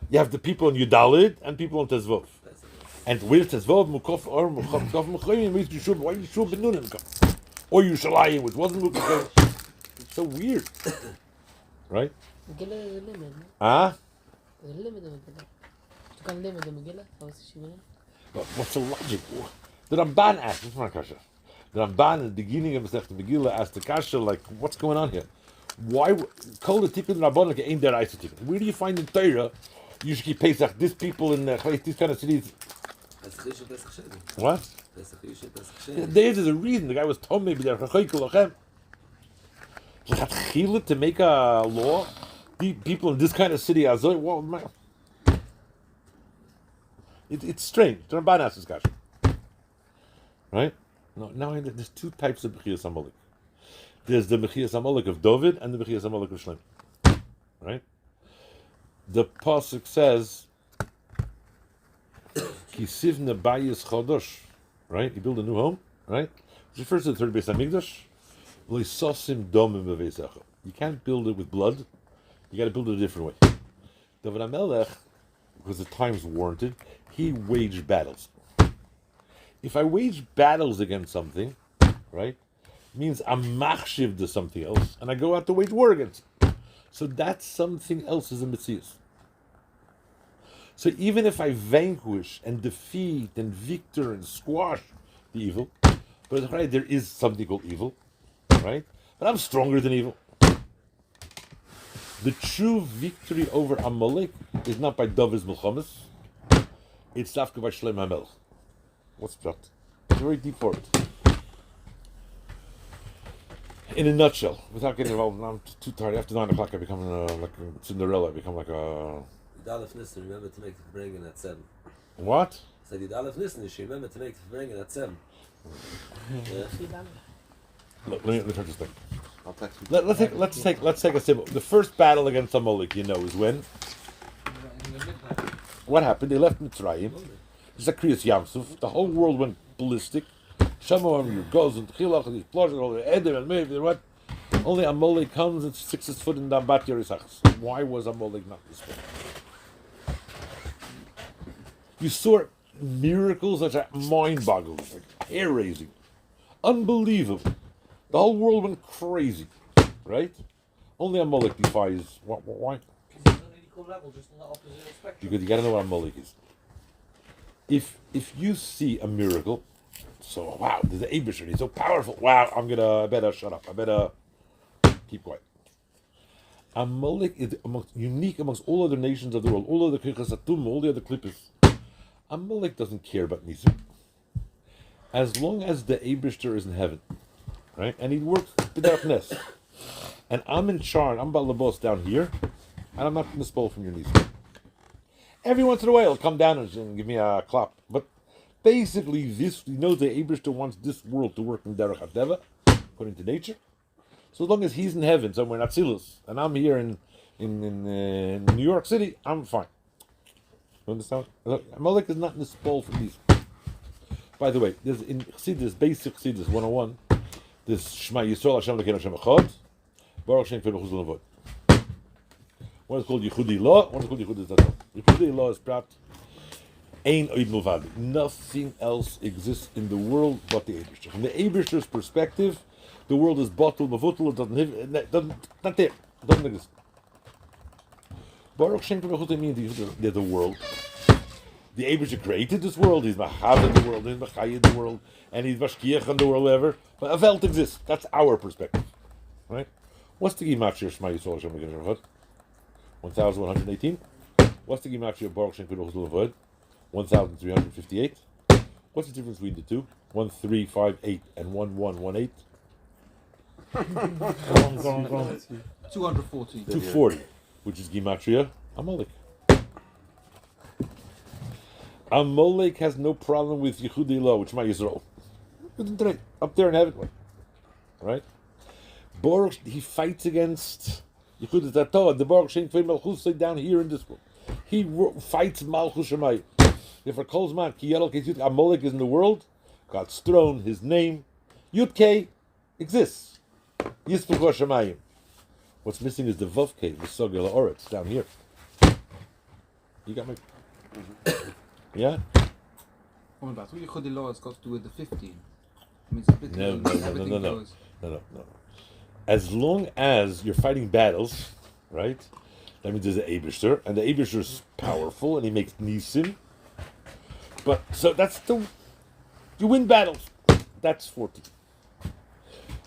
You have the people in Yudalid and people in Tezvov. And with Tezvov, Mukov or Mukov Mukhoyim means Yeshua. Why Yeshua ben Nunim come? Or Yushalayim, which wasn't Mukov. It's so weird, right? Megillah is a limit. Ah? There's a limit of Megillah. You can limit the Megillah. What's the logic? The Ramban asked. This is my kasha. The Ramban in the beginning of the Megillah asked the kasha, like, what's going on here? Why call the tikkun rabbanon ain't there ice tikkun? Where do you find in Torah you should keep Pesach? These people in these kind of cities. What? There is a reason. The guy was told maybe they're to make a law. The people in this kind of city are well, man. It's strange. The Ramban asks this question, right? No, now there's two types of Bechiyas Amalek. There's the Bechiyas Amalek of David and the Bechiyas Amalek of Shlomo, right? The pasuk says, "Kisivna bayis chodosh," right? You build a new home, right? It refers to the third Beis Hamikdash. Loisosim domim b'veisecha. You can't build it with blood. You got to build it a different way. David HaMelech, because the times warranted, he waged battles. If I wage battles against something, right, means I'm machshiv to something else, and I go out to wage war against it. So that something else is a mitzvah. So even if I vanquish and defeat and victor and squash the evil, but right, there is something called evil, right? But I'm stronger than evil. The true victory over Amalek is not by David's Milchamas, it's dafka by Shlomo HaMelech. What's that? It's very deep for it. In a nutshell, without getting involved, I'm too tired. After 9 o'clock, I become like Cinderella. I become like a. Yudalef Nissen, remember to make the bringing at 7. What? I said Yudalef Nissen, you remember to make the bringing at 7. Yeah. Let me try this thing. I'll text you. Let's take a symbol. The first battle against Amalek, is when? In the midnight. What happened? They left Mitzrayim. Zakrias Yamsuf. The whole world went ballistic. Shamor, your goes and Chilach, and these pleasures, all the Edom and Mev, what? Only Amalek comes and sticks his foot in the Bat Yerisachas. Why was Amalek not this way? You saw miracles that are mind-boggling, like hair-raising, unbelievable. The whole world went crazy, right? Only Amalek defies. Why? Because he's on an equal level, just on the opposite spectrum. Because you got to know what Amalek is. If you see a miracle, so wow, there's the Abishur, he's so powerful. Wow, I better shut up. I better keep quiet. Amalek is unique amongst all other nations of the world, all other Kirchas Atum, all the other Klippos. Amalek doesn't care about Nisim. As long as the Eibishter is in heaven, right? And he works without Ness. And I'm in charge, I'm Balabos down here, and I'm not going to spoil from your Nisim. Every once in a while, he'll come down and give me a clap. But basically, the Eibishter wants this world to work in Derech HaTeva, according to nature. So as long as he's in heaven, somewhere in Atzilus, and I'm here in New York City, I'm fine. You understand? Amalek is not in the spoil from these. By the way, there's in Chassidus, basic Chassidus 101, there's Shema Yisrael Hashem Elokeinu Hashem Echad, Baruch Shem Kol Chuzul Avod. One is called Yichudi Law, one is called Yichudi Zaton. Yichudi Law is prat Ein Oid Milvad. Nothing else exists in the world but the Eibishter. From the Eibishter's perspective, the world is bottled, mavutul, it doesn't not there, it doesn't exist. Baruch Shem Kol Chuzul means the world. The Eibishter created this world, he's Mahav in the world, he's Machai in the world, and he's Mashkiach in the world, whatever. But a Welt exists. That's our perspective. Right? What's the Gimatria Shema Yisrael Hashem Elokeinu Hashem Echad? 1,118. What's the Gimatria of Baruch Shem Kol Chuzul Avod? 1,358. What's the difference between the two? 1,358 and 1,118. Go on. 214. 240, which is Gimatria Amalek. Amalek has no problem with Yichudi Law, which is my Yisrael. Up there in heaven. Right? Baruch, he fights against Yichudi Zato, the Baruch Shem Kol Malchus down here in this world. He fights Malchus Shemayim. If a Kolzman, Amalek is in the world, God's throne, his name, Yud-K exists. Yispuch Shemayim. What's missing is the Vav-K, the Sogel Oretz, down here. You got my... Yeah? What Yichudi Law has got to do with the 15? I mean, it's a bit No. As long as you're fighting battles, right? That means there's an Eibishter, and the Eibishter is powerful, and he makes Nisim. But, so that's you win battles. That's 14.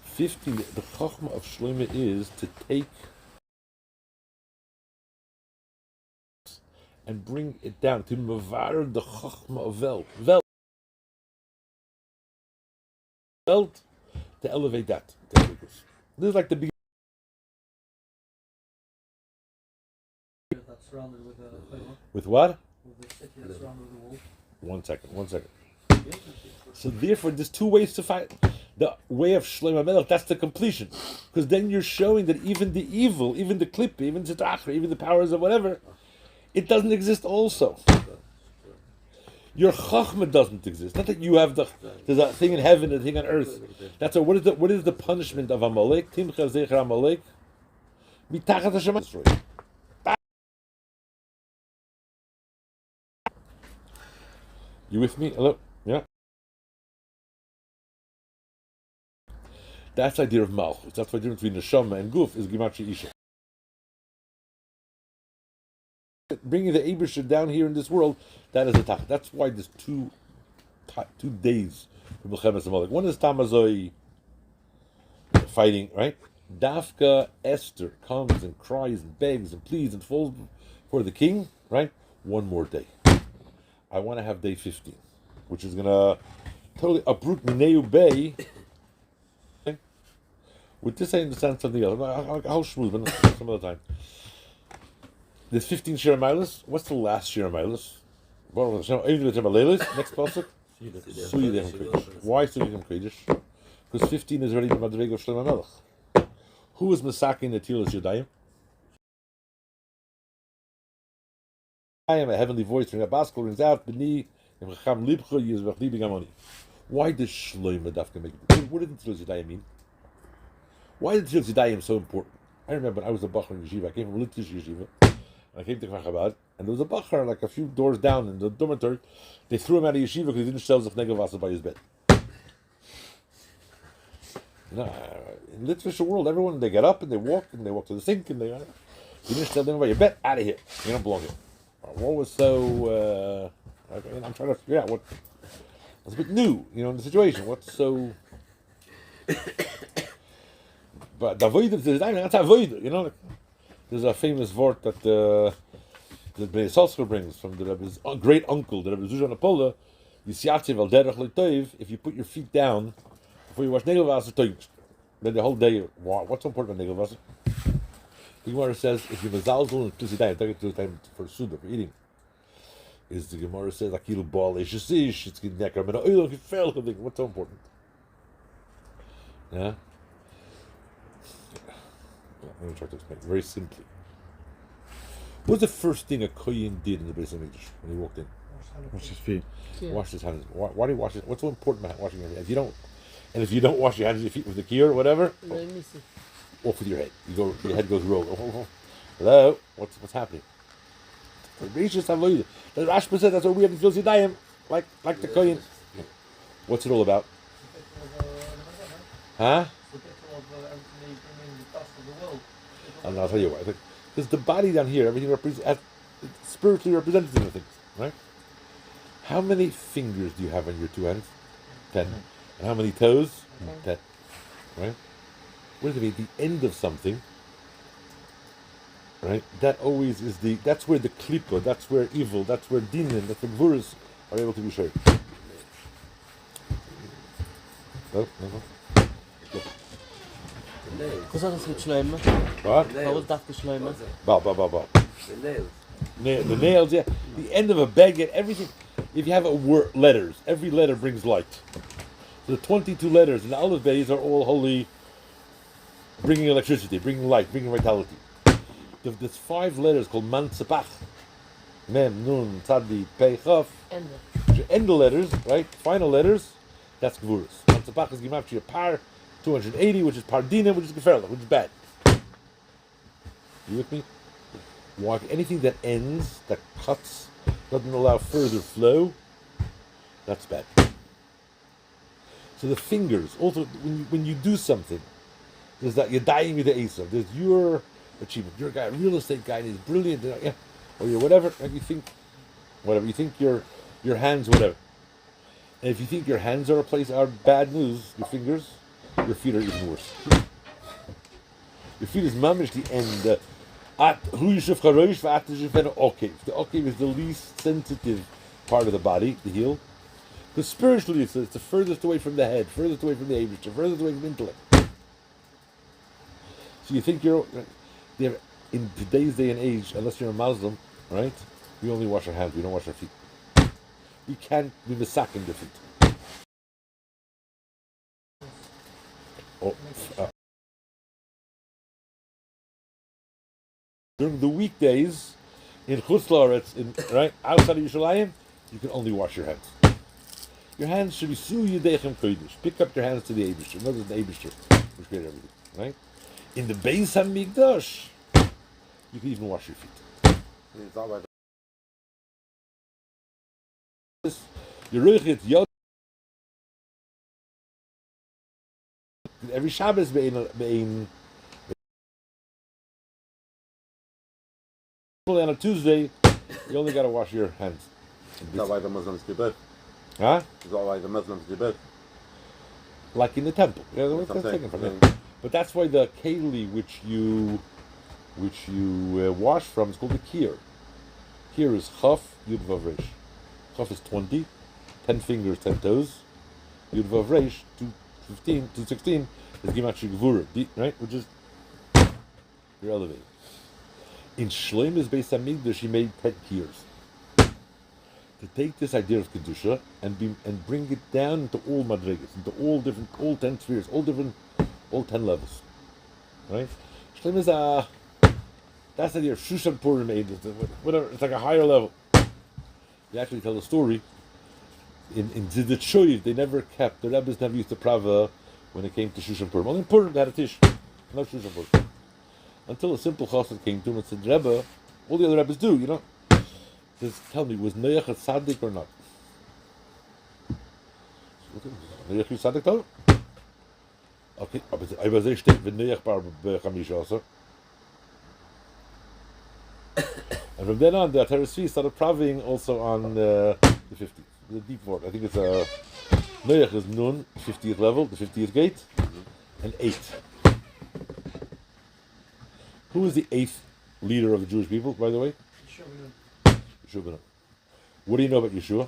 15, the Chachma of Shlomo is to take and bring it down, to Mavar the Chachma of Welt, to elevate that. This is like the beginning. That's surrounded with a With what? with the city that's surrounded with a wall. One second. So therefore, there's two ways to fight. The way of Shlomo Melech, that's the completion. Because then you're showing that even the evil, even the Klippe, even the Tzitachra, even the powers of whatever, it doesn't exist also. Your Chachma doesn't exist. Not that you have there's a thing in heaven and a thing on earth. That's what is the punishment of Amalek? Timcha Zecher Amalek. Mitachat Hashem. You with me? Hello? Yeah? That's the idea of Malchus. That's the difference between Neshama and Guf is Gimatria Isha. Bringing the Eibishter down here in this world, that is a tach. That's why there's two days for Melchemes Amalek. One is Tamazoi fighting, right? Dafka Esther comes and cries and begs and pleads and falls before the king, right? One more day. I want to have day 15, which is going to totally uproot Mineu Bay. Okay? With this, I understand something else. I'll schmooze, but some other time. There's 15 Shir Milas. What's the last Shir Milas? Next pasuk. Why Suyidem Kodesh? Because 15 is already the Madrega of Shlomo Melech. Who is Masakin the Tilas Yudayim? I am a heavenly voice from a baskel rings out. B'ni Chacham Libcha Yizvach Libi Gamoni. Why does Shlomo Dafka make it? What did the Tilas Yudayim mean? Why did the Tilas Yudayim so important? I remember when I was a Bachar in Yeshiva. I came from a Litvish Yeshiva. I came to Kfar Chabad, and there was a Bachar like a few doors down in the dormitory. They threw him out of Yeshiva because he didn't sell Zech Negev Vasa by his bed. You know, in the Litvish world, everyone, they get up and they walk to the sink and you didn't sell them by your bed, out of here. You don't belong here. What was so, I'm trying to figure out what was a bit new, in the situation. What's so, but the void of the time, that's a void, There's a famous word that the Bnei Yisrael brings from the Rebbe's great uncle, the Rebbe Zuzah Napola. If you put your feet down before you wash Negelwasser, then the whole day. What's so important about Negelwasser? The Gemara says if you mezalzel and tusi time, take it to the time for suda for eating. Is the Gemara says akil ball it's nekar but oil gefährlich. What's so important? Yeah. Let me try to explain very simply. What's the first thing a kohen did in the Beis Hamikdash when he walked in? Wash his feet. Wash his hands. Why do you wash it? What's so important about washing your hands? If you don't wash your hands and your feet with the key or whatever, off with your head. Your head goes roll. Hello, what's happening? The Rashba said that's what we have to feel Zidayim, like the kohen. What's it all about? Huh? And I'll tell you why. Because the body down here, everything spiritually representative of things, right? How many fingers do you have on your two hands? 10. And how many toes? 10. Right? What does it mean? The end of something, right? That always is that's where the klipa, that's where evil, that's where dinim, that's where gvuras are able to be shared. No. Was das mit Schleimen? What? How was that geschleimen? Ba. The nails. The nails, yeah. The end of a baguette, everything. If you have letters, every letter brings light. So the 22 letters in the Aleph Beis are all holy, bringing electricity, bringing light, bringing vitality. There's 5 letters called Man Tzepach. Mem, Nun, Tzadi, Pei, Chaf. End the letters, right? Final letters, that's Gvuras. Man Tzepach is given after your par 280, which is Pardina, which is Geferla, which is bad. You with me? Anything that ends, that cuts, doesn't allow further flow, that's bad. So the fingers, also when you do something, there's that you're dying with the Asa. There's your achievement. You're a guy, a real estate guy, and he's brilliant, yeah, or you're whatever, and you think your hands, whatever. And if you think your hands are bad news, your fingers, your feet are even worse. Your feet is mamish the end. Okay, the okay is the least sensitive part of the body, the heel. Because spiritually, it's the furthest away from the head, furthest away from the Eibush, furthest away from intellect. So you think in today's day and age, unless you're a Muslim, right? We only wash our hands, we don't wash our feet. We can't be misaking the feet. During the weekdays, in Chutz La'aretz, right outside of Yerushalayim, you can only wash your hands. Your hands should be su yedechem kodesh. Pick up your hands to the Eibush. Notice the Eibush which created everything, right? In the Beis Hamikdash, you can even wash your feet. Every Shabbos bein on a Tuesday, you only got to wash your hands. Is that why the Muslims do both? Huh? Is that why the Muslims do both? Like in the temple. Yeah, that's taken from it. But that's why the keli which you wash from is called the kier. Kier is chaf, yud vav reish. Chaf is 20, 10 fingers, 10 toes. Yud vav reish, 216 is gematria gvura, right? Which is you're elevated. In Shlomo's Beis Hamikdash, he made 10 kiers. To take this idea of kedusha and bring it down into all madrigas, into all 10 spheres, all 10 levels, right? Shlomo is that's the idea of Shushan Purim, whatever. It's like a higher level. They actually tell the story. In Zidat Shoyiv, they never kept the Rebbe's never used to prava when it came to Shushan Purim. Only in Purim they had a tish, no Shushan Purim. Until a simple chassid came to him and said, Rebbe, all the other Rebbes do, you know. Says, tell me, was Noach a tzaddik or not? Noach is tzaddik though? Okay, I was there steht, when Noach bar b'chamisha also. And from then on, the Ateres started praving also on the 50th, the deep word. I think it's Noach is Nun, 50th level, the 50th gate, and 8. Who is the 8th leader of the Jewish people, by the way? Shoving Yeshua. What do you know about Yeshua?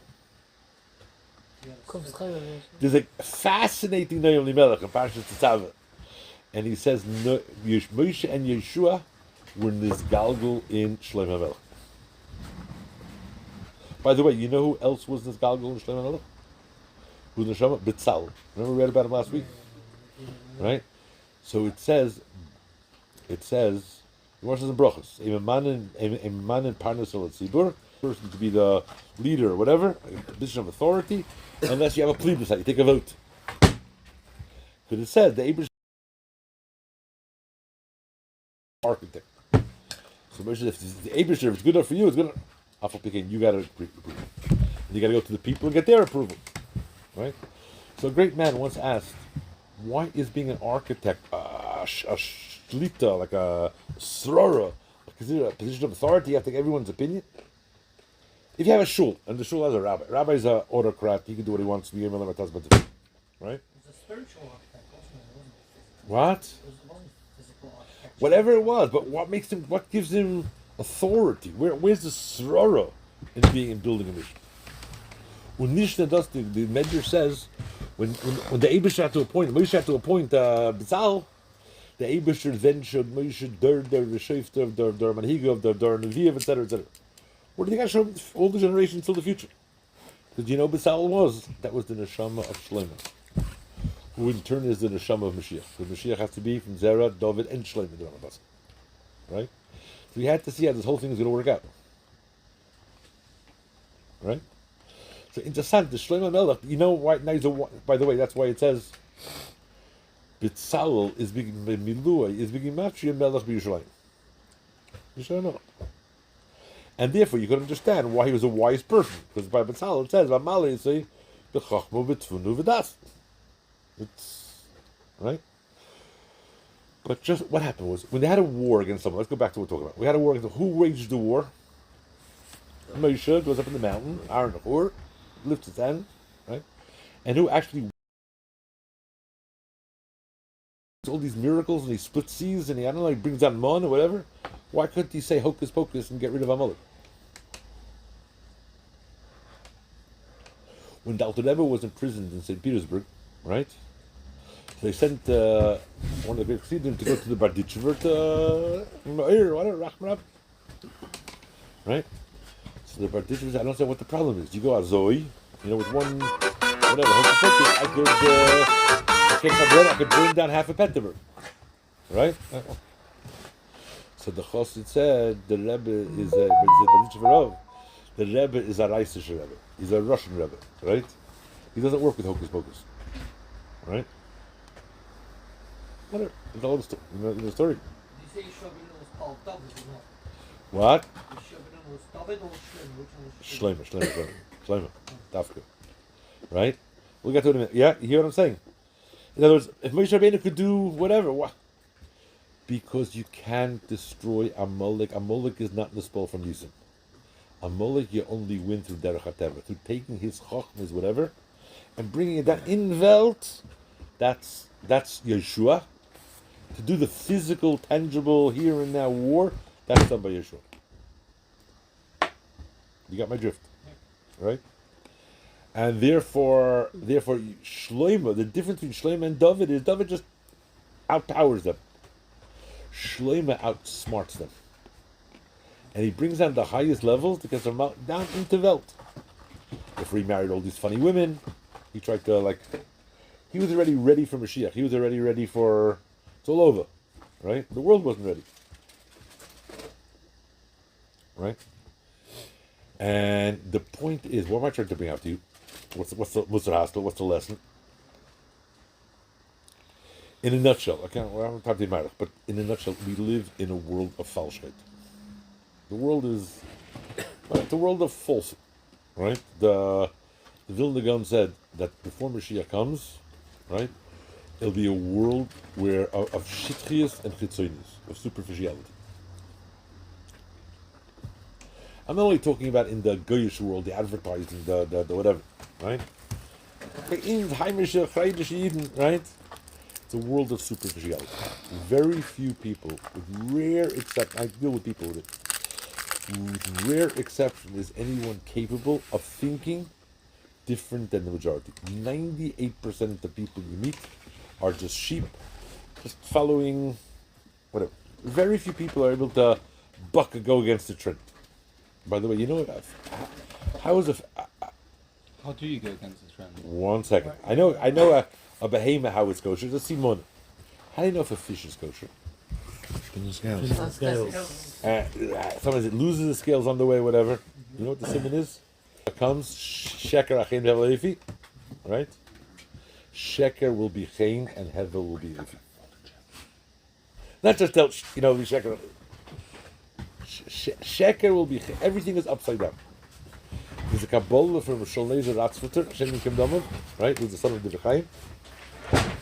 Kommst rein, oder? There's a fascinating Noam Limelech in Parshas Tetzaveh, and he says Moshe and Yeshua were nisgalgul in Shlomo HaMelech. By the way, you know who else was nisgalgul in Shlomo HaMelech? Who's neshama? Bitzal. Remember we read about him last week, right? So it says, the Gemara says in Brachos, a man in Parnas al Tzibur, person to be the leader or whatever, a position of authority, unless you have a plebiscite, you take a vote. Because it says the Abraham architect. So if the Abraham is good enough for you, it's good enough. Alpha Pekin, you got to approve. And you got to go to the people and get their approval, right? So a great man once asked, why is being an architect a shlita, like a srora, considered a position of authority? You have to take everyone's opinion. If you have a shul, and the shul has a rabbi, rabbi's an autocrat, he can do what he wants, right? It was a spiritual architect, wasn't it? What? It wasn't physical architecture. Whatever it was, but what gives him authority? Where's the srora in building a mission? When Nishna does, the Medrash says, when the Eibush had to appoint, Moshe had to appoint Bezal, the Eibush then showed Moshe der Shofter, der Manhiga, der Nevi'ah, etc., etc. What do you think I show all the generations till the future? Because you know Bezal that was the neshama of Shlomo, who in turn is the neshama of Mashiach. So Mashiach has to be from Zerah, David, and Shlomo, right? So we had to see how this whole thing is going to work out, right? So interessant, the Shlomo Melech, you know why, by the way, that's why it says Bitzalel is being Milua, is being Matri Melech b'Yushalayim. Yisrael. And therefore you could understand why he was a wise person. Because by Bitzalel it says, V'amale, you say, B'chachmo b'tfunu v'das. It's, right? But just, what happened was, when they had a war against someone, let's go back to what we're talking about. We had a war against, who waged the war? Moshe goes up in the mountain, Aaron the Hur, lifts his hand, right? And who actually all these miracles and he split seas and he, I don't know, he brings down man or whatever. Why couldn't he say hocus pocus and get rid of Amalek? When the Alter Rebbe was imprisoned in St. Petersburg, right? So they sent one of the great Chassidim to go to the Barditchever to right? So the Barditchever said, I don't know what the problem is. You go Azoi, with one, whatever, hocus pocus, I could bring down half a Petersburg, right? So the Chassid said the Rebbe is a Reisish Rebbe. He's a Russian Rebbe, right? He doesn't work with hocus pocus, right? Whatever. It's all the story. You know the story. Did you say Shovin was called David or not? What? Shovin was David or Shlomo? Which one was Shlomo. Dafka. Right? We'll get to it in a minute. Yeah, you hear what I'm saying? In other words, if Moshe Rabbeinu could do whatever, what? Because you can't destroy Amalek. Amalek is not nispal from Yisum. Amalek you only win through Derech HaTeva, through taking his chochmas, whatever, and bringing it down in Welt. That's Yeshua. To do the physical, tangible, here and now war, that's done by Yeshua. You got my drift, right? And therefore, Shlomo, the difference between Shlomo and David is David just outpowers them. Shlomo outsmarts them. And he brings them to the highest levels to get them down into Welt. Before he married all these funny women, he tried to, he was already ready for Mashiach. He was already ready for, it's all over, right? The world wasn't ready, right? And the point is, what am I trying to bring out to you? What's the Musar what's the lesson? In a nutshell, I don't have to matter, but in a nutshell, we live in a world of falsehood. The world is the world of falsehood, right? The Vilna Gaon said that before Mashiach comes, right, it'll be a world where of shitchias and chitzonis, of superficiality. I'm not only talking about in the Goyish world, the advertising, the whatever, right? Right? It's a world of superficiality. Very few people, with rare exception, I deal with people with it. With rare exception, is anyone capable of thinking different than the majority. 98% of the people you meet are just sheep, just following whatever. Very few people are able to go against the trend. By the way, you know what? How is it? How do you go against the trend? 1 second. I know a behemoth how it's kosher. Just Simon. How do you know if a fish is kosher? Scales. Sometimes it loses the scales on the way, whatever. You know what the simon is? It comes sheker achin hevel efi, right? Sheker will be chain and hevel will be efi. Not just tell sheker. Sheker will be everything is upside down. There's a Kabbalah from Sholom Ratzfutter, Hashem Kim Damon, right? Who's the son of the Chaim.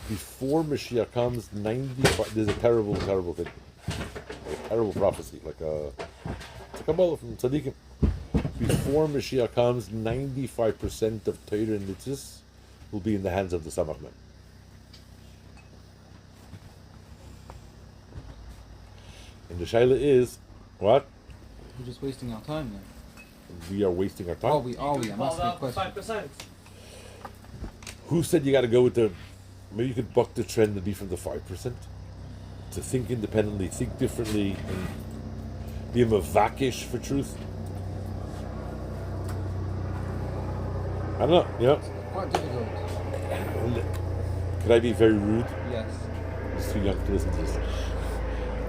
Before Mashiach comes, 95. There's a terrible thing, a terrible prophecy, it's a Kabbalah from Tzaddikim. Before Mashiach comes, 95% of Torah and mitzvahs will be in the hands of the Samach men. And the shaila is, what? We're just wasting our time then. We are wasting our time. Are we? I'm asking a question. 5%. Who said you got to go with the? Maybe you could buck the trend and be from the 5%. To think independently, think differently, and be a mavakish for truth. I don't know. You know. Quite difficult. Could I be very rude? Yes. It's too young to listen to this.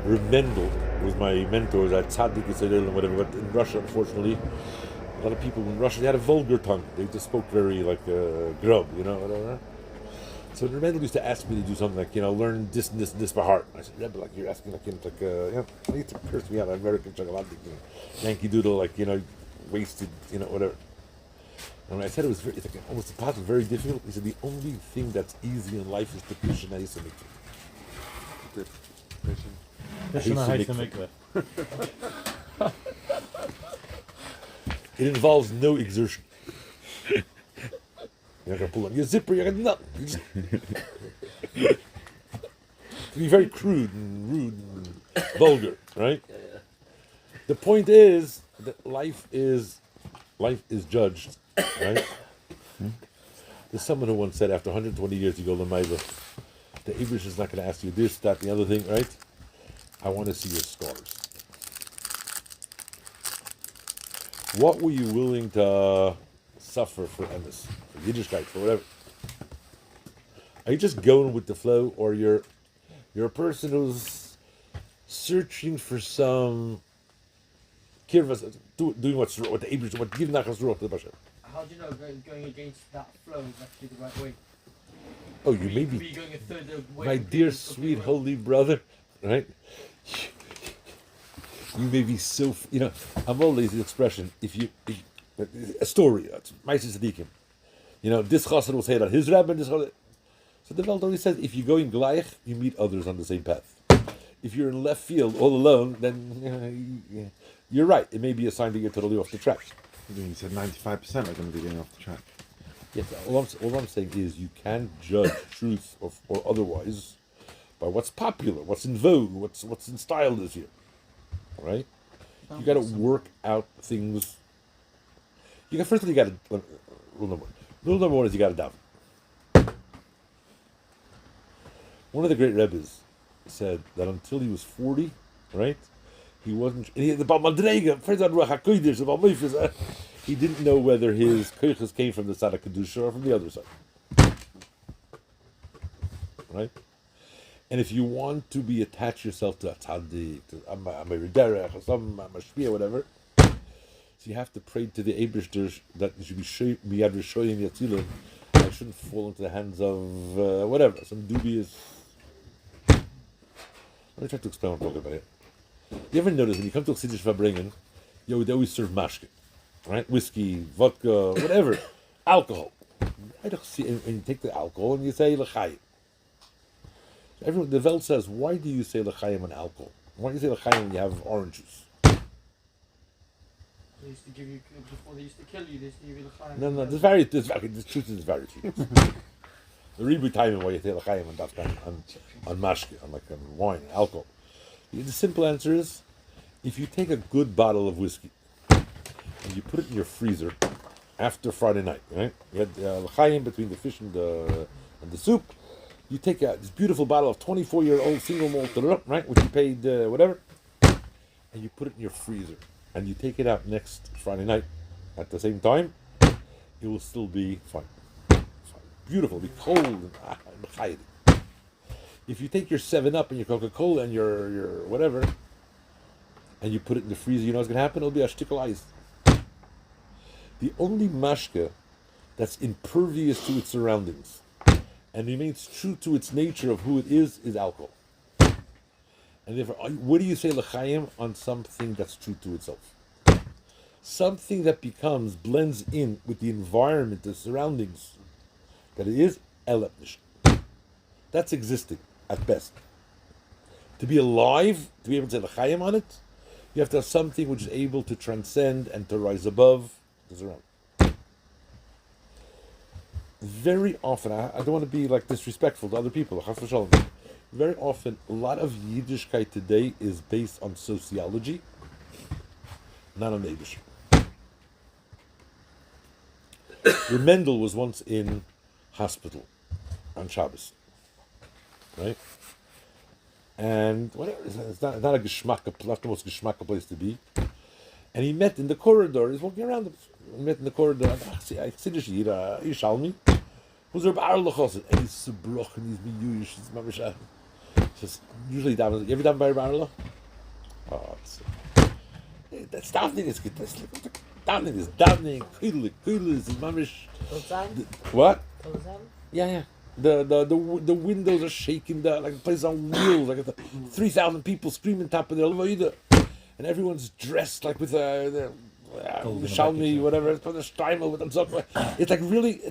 Reb Mendel was my mentor at Tzaddik and whatever. But in Russia, unfortunately, a lot of people in Russia they had a vulgar tongue. They just spoke very grub, whatever. So Reb Mendel used to ask me to do something like, learn this and this and this by heart. And I said, Rebbe, you're asking I need to curse me out, American chocolate, Yankee Doodle, wasted, whatever. And when I said it was it's almost impossible, very difficult, he said the only thing that's easy in life is to push and ice and It involves no exertion. You're not going to pull on your zipper, you're going to nothing. To be very crude and rude and vulgar, right? The point is that life is judged, right? There's someone who once said after 120 years you go to Maiva, the Abrish is not going to ask you this, that, the other thing, right? I want to see your scars. What were you willing to suffer for Emes, for Yiddishkeit, for whatever? Are you just going with the flow, or you're a person who's searching for some kirvas, doing what's what the Abrish, what give nachas ruach to the Bashem? How do you know going against that flow is actually the right way? Oh, you may be, going a third of way my dear, sweet, holy brother, right? You may be so, I'm always the expression, a story, Maisis Tzadikim. This chassid will say that his rabbi, this chassid. So the Welt always says, if you go in gleich, you meet others on the same path. If you're in left field all alone, then you're right. It may be a sign that you're totally off the track. You said 95% are going to be getting off the track. Yes, all I'm saying is you can't judge truth or otherwise by what's popular, what's in vogue, what's in style this year. Right? You got to work out things. First of all, you got to rule number one is you got to daven. One of the great Rebbis said that until he was 40, right, he wasn't. And he had the Baal Madrega, he didn't know whether his koiches came from the side of Kedusha or from the other side. Right? And if you want to attach yourself to a tzaddik, to a derech, or some mashpia, whatever, so you have to pray to the Eibishter that you should be miyad rishoyim yatzilim. I shouldn't fall into the hands of whatever, some dubious. Let me try to explain what I'm talking about here. You ever notice when you come to a Chassidish Fabringen, they always serve mashke, right? Whiskey, vodka, whatever, alcohol. I don't see, and you take the alcohol and you say l'chaim. Everyone, the Welt says, why do you say l'chaim on alcohol? Why do you say l'chaim when you have orange juice? They used to give you, before they used to kill you, they used to give you the chaim. No, this truth is very cheap. The Rebbi time why you say l'chaim on mashke, on wine, alcohol. The simple answer is, if you take a good bottle of whiskey and you put it in your freezer after Friday night, right? You had l'chaim between the fish and the soup. You take this beautiful bottle of 24-year-old single malt, right, which you paid whatever, and you put it in your freezer, and you take it out next Friday night at the same time, it will still be fine. Beautiful, be cold and chayed. If you take your 7-Up and your Coca-Cola and your whatever, and you put it in the freezer, you know what's going to happen? It'll be a shtickle ice. The only mashke that's impervious to its surroundings and remains true to its nature of who it is alcohol. And therefore, what do you say l'chaim on something that's true to itself? Something that blends in with the environment, the surroundings, that it is elepnish. That's existing at best. To be alive, to be able to say l'chaim on it, you have to have something which is able to transcend and to rise above the surroundings. Very often, I don't want to be like disrespectful to other people. Very often, a lot of Yiddishkeit today is based on sociology, not on Yiddish. Mendel was once in hospital on Shabbos, right? And whatever, it's not a geschmack, not the most geschmack place to be. And he met in the corridor. He's walking around. He met in the corridor. I see this here. Yishalmi. Who's Rabbi Arlach? And he's so broken. He's miyush. He's mamish. Just usually davening. You ever done by Rabbi Arlach? Oh, that's davening is good. Davening is davening. Kudel is mamish. What? Yeah. The windows are shaking. The place on wheels. Like 3,000 people screaming top of their levaida. And everyone's dressed like with the Shalmi, whatever. It's the streimel with them. It's like really,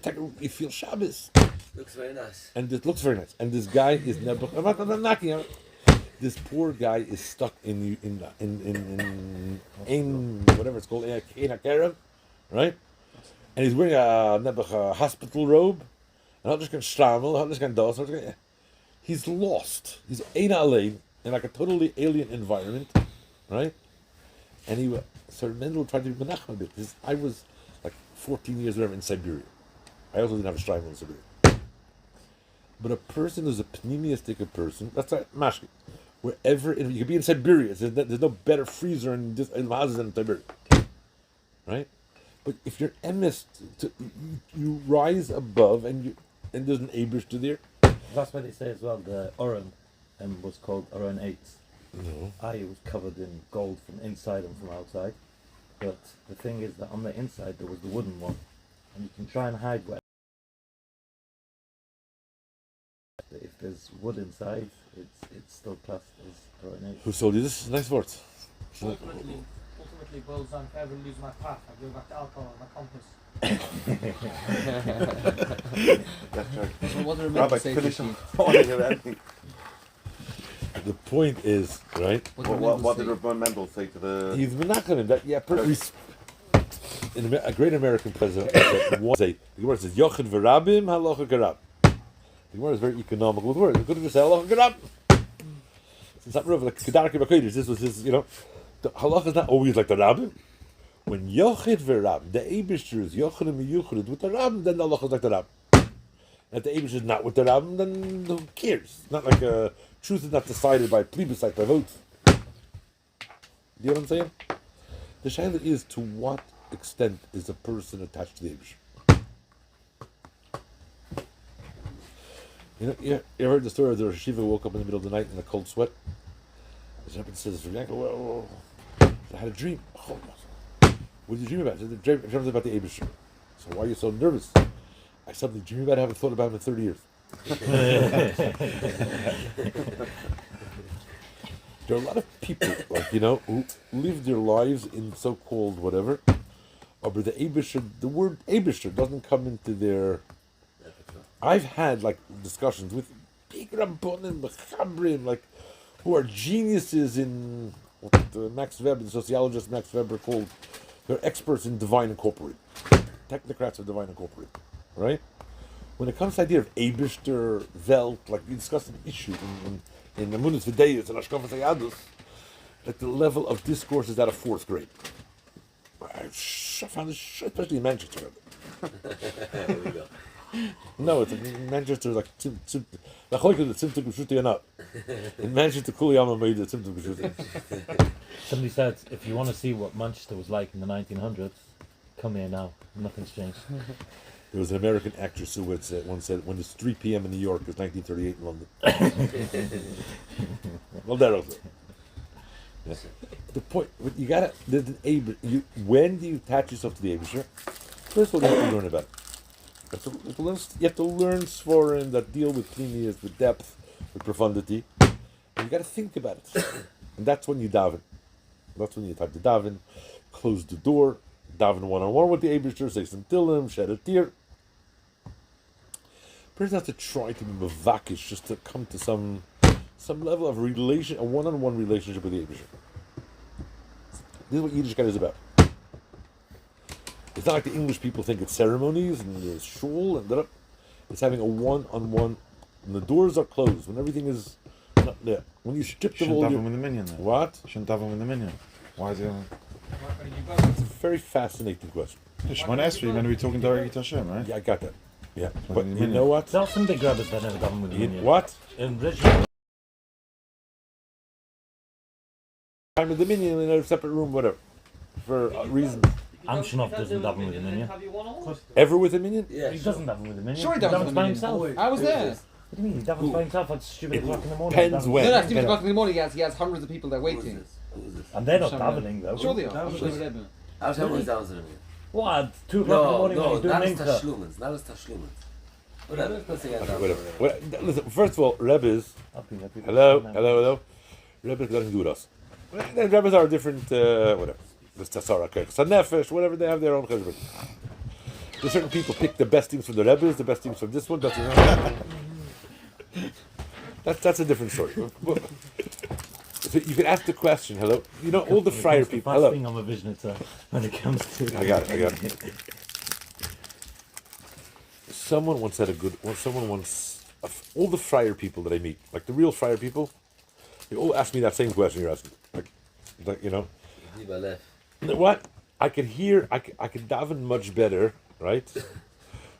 you feel Shabbos. Looks very nice. And it looks very nice. And this guy is never. I'm not knocking him. This poor guy is stuck in whatever it's called, in a Karen, right? And he's wearing a hospital robe. And not just going stamel, not just going dos. He's lost. He's ein alein in like a totally alien environment. Right? And Sir Mendel tried to be menachem a bit. I was like 14 years whatever in Siberia. I also didn't have a streimel in Siberia. But a person who's a pneumistic person, that's like mashke. Wherever, you could be in Siberia, there's no better freezer in houses than in Siberia. Right? But if you're emes, you rise above and there's an Abish to there. That's why they say as well, the Oren was called Oren 8. No. It was covered in gold from inside and from outside. But the thing is that on the inside there was the wooden one. And you can try and hide where. If there's wood inside, it's still classed as coronation. Who sold you this? Nice words. Ultimately boils down, if I ever lose my path, I go back to alcohol, my compass. That's right. So what are we meant Rabbi, to say finish to him. Keith? The point is, right? What did Rabbi Mendel say to the... He's menachem that a great American president said, the Gemara says, Yochid v'rabim halacha garab. The Gemara is very economical with words. It could have just said halacha garab. It's not like Kedarki Bakodesh. This was his, the halacha is not always like the rabbim. When Yochid v'rabim, the Eibishter is Yochid v'yuchid with the rabbim, then the halacha is like the rabbim. If the Eibishter is not with the rabbim, then who cares? Not like truth is not decided by plebiscite, by votes. Do you know what I'm saying? The shaila is, to what extent is a person attached to the Eibush? You heard the story of the Rosh Yeshiva who woke up in the middle of the night in a cold sweat? The Rebbi says, well, I had a dream. Oh, what did you dream about? I dreamed about the Eibush. So why are you so nervous? I suddenly dreamed about it, I haven't thought about him in 30 years. There are a lot of people, who live their lives in so-called whatever, but the word Eibishter doesn't come into their. I've had discussions with big Rabbonim, Mechabrim, who are geniuses in what Max Weber, the sociologist Max Weber, called. They're experts in divine incorporated, technocrats of divine incorporated, right? when it comes to the idea of Eibishter, Welt, like we discussed an issue in the Amunis V'Deis and Ashkafas Hayadus, that the level of discourse is at a 4th grade. I found this, especially in Manchester. There we go. No, it's in Manchester, like, the Choyka, the Tzimtuk B'Shuti or not. In Manchester, Kuliyama made the Tzimtuk B'Shuti. Somebody said, if you want to see what Manchester was like in the 1900s, come here now. Nothing's changed. There was an American actress who once said, when it's 3 p.m. in New York, it's 1938 in London. Well, there also. Yeah. The point, you gotta, when do you attach yourself to the Abishur? First of all, you have to learn about it. You have to learn Svorim that deal with pnimius, with depth, with profundity. And you got to think about it. And that's when you daven. That's when you type to daven, close the door, daven one-on-one with the Eibishter, say some tillim, shed a tear. Person has to try to be mevakish, just to come to some level of a one-on-one relationship with the Eibishter. This is what Yiddishkeit is about. It's not like the English people think it's ceremonies and the shul and that. It's having a one-on-one. When the doors are closed, when everything is not there. When you strip them all. Shouldn't daven with the minyan then? What? Shouldn't daven with the minyan. Why is it? It's a very fascinating question. Shemon Esrei, when we talking directly to Hashem, right? Yeah, I got that. Yeah, Well, but the you minyan. know what? There are some big rabbis that never daven with the minyan. What? In Bridgewater, Time of the minion in a separate room, whatever, for reasons. Amshinoff doesn't daven with the minyan. Ever with a minion? Yeah, He sure. doesn't daven with the minyan. Sure he He davens with davens the by minyan. himself. What I was Who is there. this? do you mean? He davens by himself at stupid o'clock in the morning. Depends Davens- when. No, no, at 2 Yeah. o'clock in the morning, he has hundreds of people there Who is waiting. this? Who is this? And they're not Sure, davening though. Sure they are. That was Sure it. they are. I was having down to them. What? 2 o'clock in the morning when No, he's doing not as mincha. tashlumens. Not as tashlumens. Whatever. Let's say Okay, whatever. Listen, first of all, Rebbe's. Happy. Hello. Rebbe's got nothing to do with us. The Rebbe's are different, whatever. There's Tassara, Sanefesh, whatever, they have their own cheshbon. There's certain people pick the best teams from the Rebbe's, the best teams from this one. That's a different story. So you can ask the question, hello. You know, all the friar people, hello. Fasting, I'm a Vishnitzer when it comes to. I got it. Someone once said all the friar people that I meet, like the real friar people, they all ask me that same question you're asking. Like you know, what? I can daven much better, right?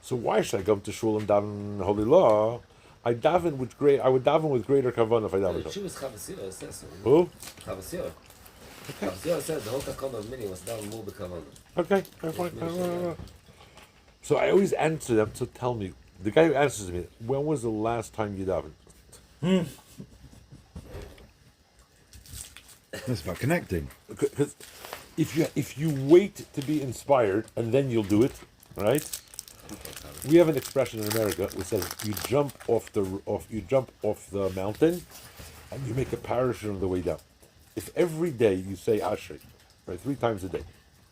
So why should I come to shul and daven holy law? I would daven with greater kavanah if I daven. She was Chavasio, it says so. Who? Chavasio. Chavasio says the whole takon of mini was down more bekavanah. Okay, fine. So I always answer them. So tell me, the guy who answers me, when was the last time you davened? It's about connecting. Because if you wait to be inspired and then you'll do it, right? We have an expression in America which says you jump off the mountain and you make a parachute on the way down. If every day you say Ashrei, right, 3 times a day,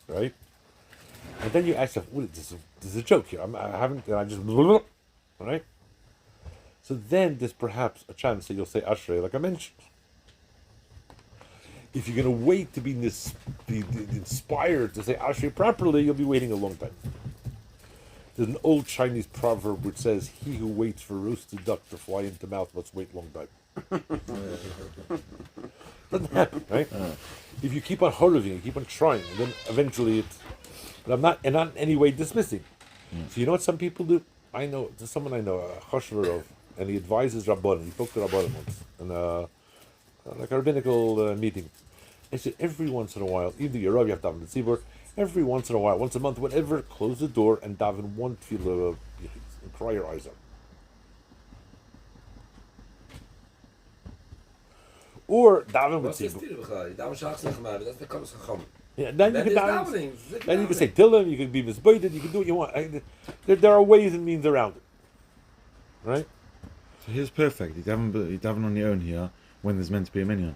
right, and then you ask yourself, well, this is a joke here. I just right. So then there's perhaps a chance that you'll say Ashrei, like I mentioned. If you're going to wait to be inspired to say Ashrei properly, you'll be waiting a long time. There's an old Chinese proverb which says, "He who waits for roasted duck to fly into mouth must wait long time." Doesn't happen, right? If you keep on horoving, you keep on trying, and then eventually it's. But I'm not in any way dismissing. So you know what some people do? There's someone I know, a Choshverov, and he advises Rabban. He spoke to Rabban once, and like a rabbinical meeting. He said every once in a while, either you're Rabbi, you have to daven the tzibur. Every once in a while, once a month, whatever, close the door and daven one tefillah and cry your eyes out. Or daven with tzibur. Yeah, then you can daven. Then you can say tillim. You can be misbeided. You can do what you want. There are ways and means around it, right? So here's perfect. You daven on your own here when there's meant to be a minyan.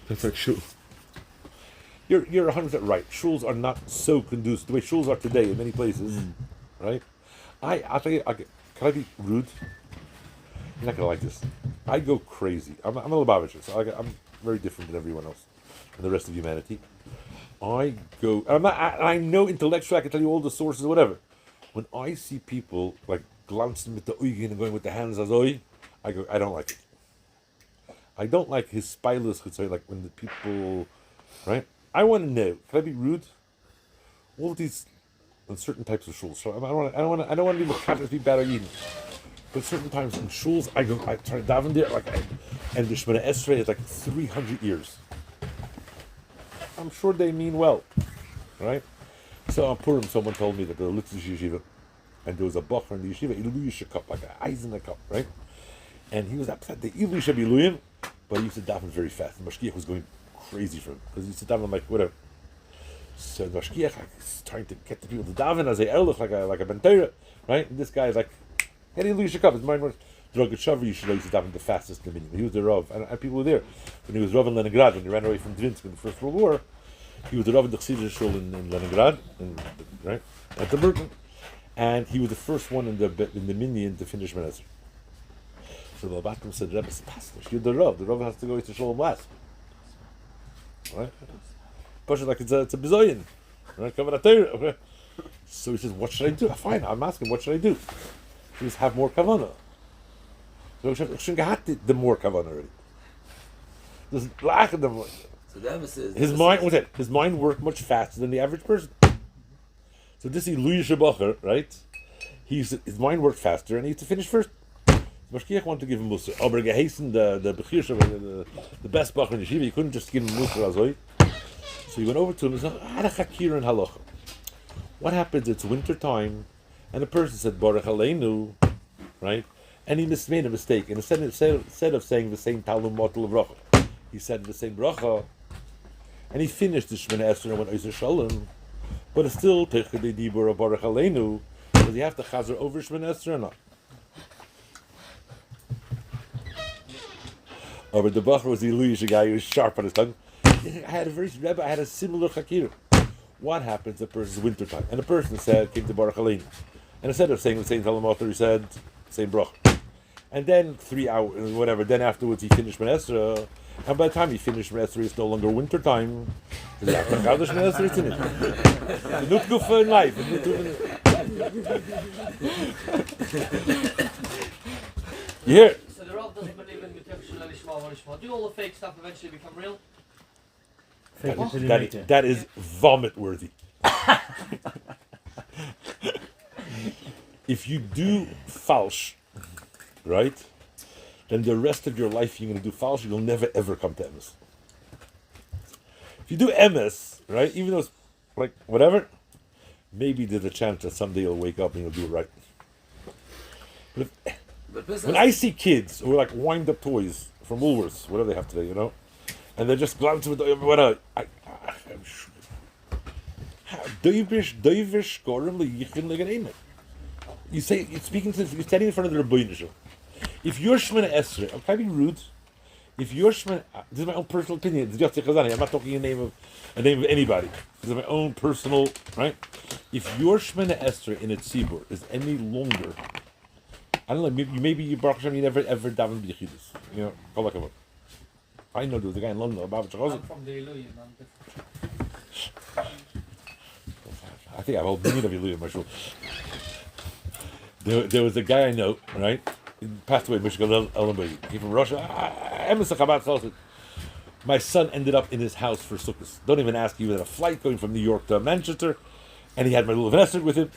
Perfect shul. You're 100% right. Shuls are not so conducive the way shuls are today in many places, right? I'll tell you, can I be rude? You're not gonna like this. I go crazy. I'm a Lubabitch, so I'm very different than everyone else and the rest of humanity. I know intellectually I can tell you all the sources or whatever, When I see people like glancing with the uygin and going with the hands as I go, I don't like it. I don't like his spilers could say like when the people, right? I want to know. Can I be rude? All of these, in certain types of shuls. So I don't want to be mechanics be better eating. But certain times in shuls, I try to daven there and the Shemana Esrei is like 300 years. I'm sure they mean well, right? So on Purim, someone told me that there was a little yeshiva, and there was a bacher in the yeshiva, Iluyish cup, like an eyes in the cup, right? And he was upset. The Iluyish Abiluyim, but he used to daven very fast. The Mashgiach was going crazy for him because he used to daven like whatever. So the Mashgiach is trying to get the people to daven as a erlich, like a bentera, right? And this guy is like, "Hey, Iluyish cup." His mind was Drogat used to daven the fastest in the minimum. He was the Rav, and people were there when he was Rav in Leningrad when he ran away from Dvinsk in the First World War. He was the Rav in the Chassidus shul in Leningrad, right at the Merton, and he was the first one in the minyan to finish Menasr. So the Lubabitch said, "Rebbi, you're the Rav. The Rav has to go to Sholom last, right?" But like it's a bizoyin, right? Okay. So he says, "What should I do?" Fine, I'm asking, "What should I do?" He says, "Have more kavanah." So shouldn't have the more kavanah already. There's lack of them. So the emphasis His mind worked much faster than the average person. So this is Louis Shabacher, right? His mind worked faster, and he used to finish first. Mashgiach wanted to give him mussar. Aber gehasten the Bechir the best bacher in the yeshiva. He couldn't just give him mussar azoi. So he went over to him and said, "Had a chakir in halacha. What happens? It's winter time, and a person said Baruch Aleinu, right? And he made a mistake. And instead of saying the same Talmud Motel of Bracha, he said the same bracha, and he finished the Shemana Esrei and went Oizer Sholom, but it's still Techadei Dibur Baruch Aleinu. Does he have to chazer over Shemana Esrei or not? Oh, but the bacher was the Iluyish guy who was sharp on his tongue. I had a similar chakir. What happens? The person's winter time, and the person came to Baruch Aleinu, and instead of saying the same Talmud Motel, he said same bracha. And then 3 hours, whatever. Then afterwards, he finished Menasra. And by the time he finished Menasra, it's no longer winter time. You not good for life. You hear? So the Rav doesn't believe in Mitem Shalom Ishma Ishma. Do all the fake stuff eventually become real? That is vomit worthy. If you do falsch, right, then the rest of your life you're going to do falsch, you'll never ever come to emes. If you do emes, right, even though it's like whatever, maybe there's a chance that someday you'll wake up and you'll do it right. But when I see kids who are like wind up toys from Woolworths, whatever they have today, and they're just glancing with whatever, you say you're standing in front of the Rabbi. If you're Shemana Esrei, I'm trying to be rude. If you're Shemana, this is my own personal opinion. It's Yossi Chazan. I'm not talking in the name of anybody. This is my own personal, right? If your Shemana Esrei in its tzibur is any longer, I don't know. Maybe you Baruch Hashem, you never ever daven b'yichidus. Kol hakavod. I know there was a guy in London, Lubabitch. I'm from the Helule, I'm different. I think I have a whole million of Helule in my shul. There was a guy I know, right? He passed away in Michigan, He from Russia. My son ended up in his house for Sukkot. Don't even ask. He was on a flight going from New York to Manchester, and he had my little Vanessa with him,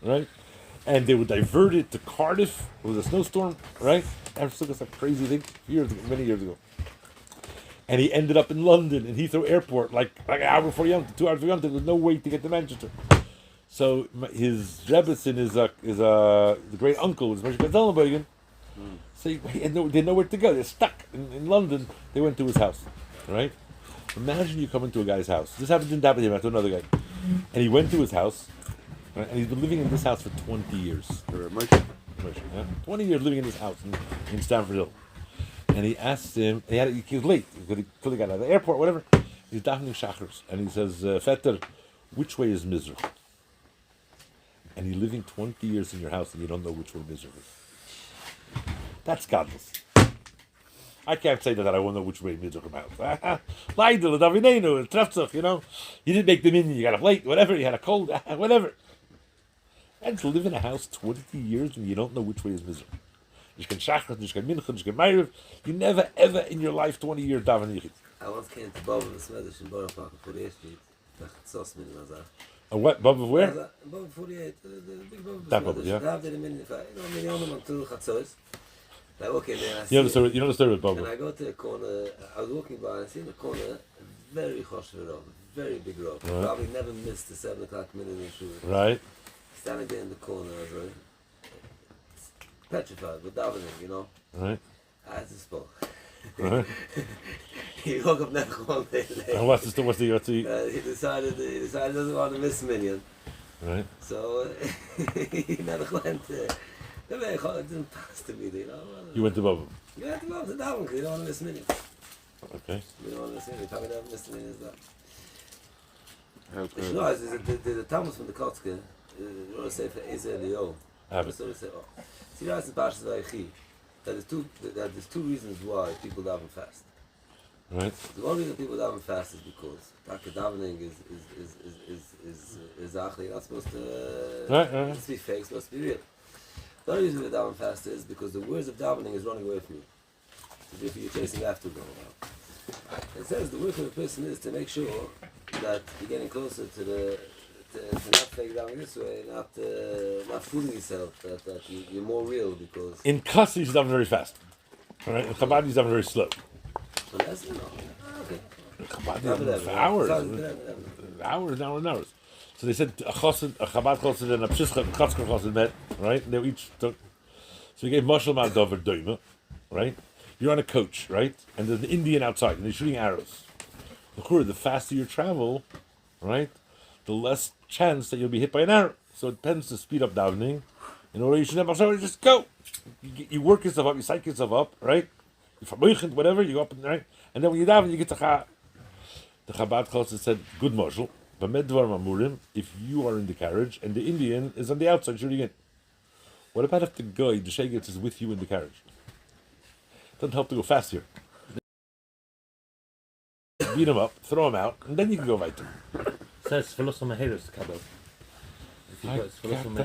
right? And they were diverted to Cardiff. It was a snowstorm, right? After Sukkot, a crazy thing, many years ago. And he ended up in London, in Heathrow Airport, like an hour before Yom, 2 hours before Yom. There was no way to get to Manchester. So his Rebbetzin is the great uncle was Moshe Katzenbergen. So they had nowhere to go. They're stuck in London. They went to his house, right? Imagine you come into a guy's house. This happened in David to another guy, and he went to his house, right? And he's been living in this house for 20 years. 20 years living in this house in Stamford Hill. And he asked him. He was late because he got out of the airport, whatever. He's davening shachars, and he says, "Fetter, which way is Mizrach?" And you're living 20 years in your house and you don't know which way Mizrach is. That's godless. I can't say that I won't know which way Mizrach is out. Leidel, Davinenu, Trefzach, you didn't make the minion, you got a plate, whatever, you had a cold, whatever. And to live in a house 20 years and you don't know which way is Mizrach. You can Shachar, you can Mincha, you can Ma'ariv. You never ever in your life 20 years daven Yichid. I once came to Bob with Smedish in Borough Park on 48th Street. Sauce million Nazar. A what? Bob of where? Bob 48, the big Bob That Bob, yeah. They have that in million, million until Chatzos. I walk in there and I see You know the story with Bob? and I go to the corner, I was walking by and I see in the corner a very choshev rob, very big rob. Right. Probably never missed the 7 o'clock minute in the shul. Right. Standing there in the corner, I was like, petrified, with davening, you know. Right. I just spoke. Right. He woke up next one day late. And what's the He decided he doesn't want to miss Minyan. Right. So he never went. It didn't pass to me, you know. You went to Bob. You have to go to that one because you don't want to miss Minyan. Okay. You don't want to miss Minyan. You probably never missed Minyan as that. Okay. You know, there's a Thomas from the Kotzke, you want to say for Ezer Leo. Have it. So say, oh. See, that's the Pashas Vayechi. There's two reasons why people daven fast. Right. The one reason people daven fast is because davening is actually you're not supposed to Right. to be fake, it's supposed to be real. The other reason we daven fast is because the words of davening is running away from you. So if you're chasing after going out. It says the work of a person is to make sure that you're getting closer to not fake davening this way, not fooling yourself that you're more real because. In Kuss, he's done very fast. Right. In Chabad, he's done very slow. So that's okay. Chabad, for hours. Hours. So they said a Chabad chassid and a Pshischa chassid met, right? And they each took. So he gave Mashal Ma'adover Doima, right? You're on a coach, right? And there's an Indian outside, and they're shooting arrows. The faster you travel, right, the less chance that you'll be hit by an arrow. So it tends to speed up davening. In order you should have just go. You work yourself up, you psych yourself up, right? You vermeuchend, whatever, you go up and right, and then when you daven, you get to Chabad. The Chabad Chassid said, good Mashal. If you are in the carriage and the Indian is on the outside shooting in, what about if the guy, the Shegitz, is with you in the carriage? Doesn't help to go faster. Beat him up, throw him out, and then you can go right there. Says Philosom Maheris Kabel.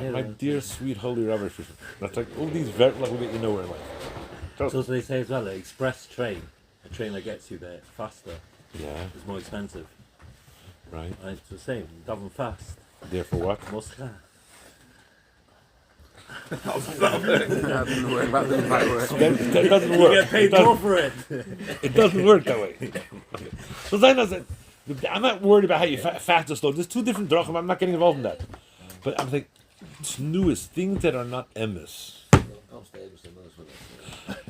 My dear, sweet, holy Rabbi Shushan. That's like all these very will get you nowhere in life. So they say as well, an express train, a train that gets you there faster, Yeah, is more expensive. right. Right, it's the same. Daven fast. Therefore what? Moscha. That doesn't work. That doesn't quite work. That doesn't work. You get paid more for it. It doesn't work that way. So Zaina said, I'm not worried about how you fast or slow. There's two different drachim. I'm not getting involved in that. But I'm like, it's newest things that are not emes.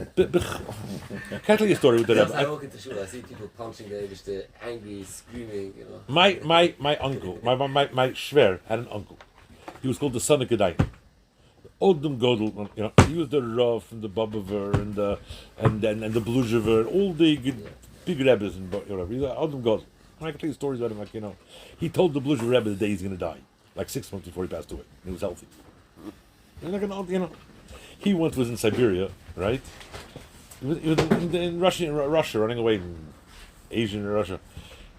Can I tell you a story with the Rebbe? I walk into shul, I see people punching the Eibishter, angry, screaming, you know. My uncle, my shver had an uncle. He was called the son of Gedai. Odom Godel, you know, he was the Rav and the Bobover and the Blujever, all the big Rebbes and whatever. He's Odom Godel. I can tell you stories about him, like, you know, he told the Blujever Rebbe the day he's going to die, like 6 months before he passed away. He was healthy. And like, you know, he once was in Siberia, right? He was in Russia, running away in Asian or Russia,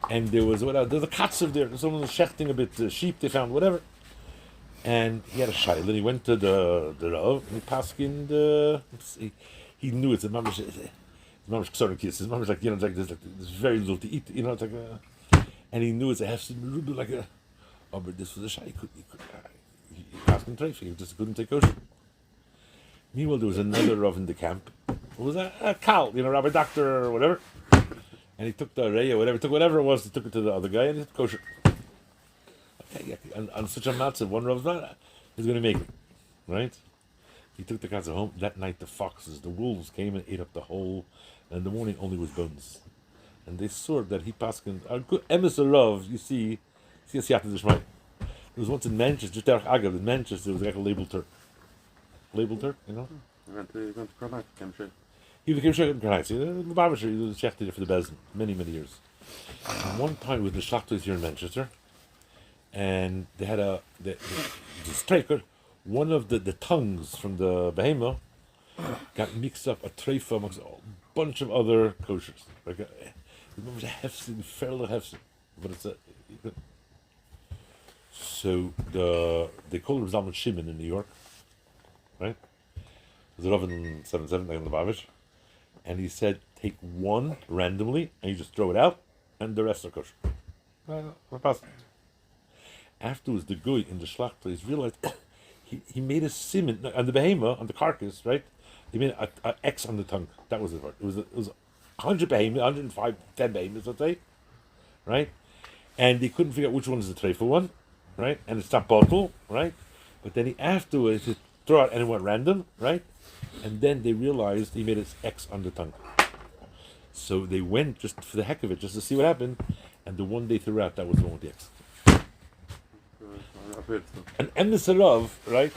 and there's a katzer there. Someone was shechting a bit sheep they found, whatever. And he had a shaila, and he went to the Rav, and he passed in he knew it's a mamash ksor kiss. His mamash like, you know, it's like there's very little to eat, you know, it's like and he knew it's a hefsid merubah, like a, oh, but this was a shai, he passed in treif, he just couldn't take kosher. Meanwhile, there was another Rav in the camp, who was a Kal, you know, Rabbi doctor or whatever, and he took the array or whatever, took whatever it was, he took it to the other guy, and he took kosher. Okay, on such a matzah, one Rav's not, he's going to make it, right? He took the katzah home. That night, the foxes, the wolves came and ate up the whole, and in the morning only was bones. And they saw that he paskin, a good emes Rav, you see a siyata d'shmai. There was once in Manchester, just Derech Agav, in Manchester, there was like a label Turk. Label Turk, you know? He went to Karnak, came straight. He became Shech in Karnak. Lubabitch, he was a Shech for the Bezin, many years. And one time with the Shlachtos here in Manchester, and they had the striker, one of the tongues from the behemoth got mixed up a treifa amongst a bunch of other koshers. Like it was a hefsin, fairly hefsin, but it's a. So they called him Zalman Shimon in New York, right? There's a Rav in 77 like in Lubabitch, and he said take one randomly and you just throw it out, and the rest are kosher. Afterwards, the guy in the shlach place realized he made a simon on the behema, on the carcass, right? He made an X on the tongue. That was his word. It was 100 behema, 105, 10 behemoths, let's say, right? And they couldn't figure out which one is the treifa one, right? And it's not bottle, right? But then he afterwards he threw out anyone random, right? And then they realized he made his X on the tongue. So they went just for the heck of it, just to see what happened. And the one they threw out, that was the one with the X. And Emisarov, right?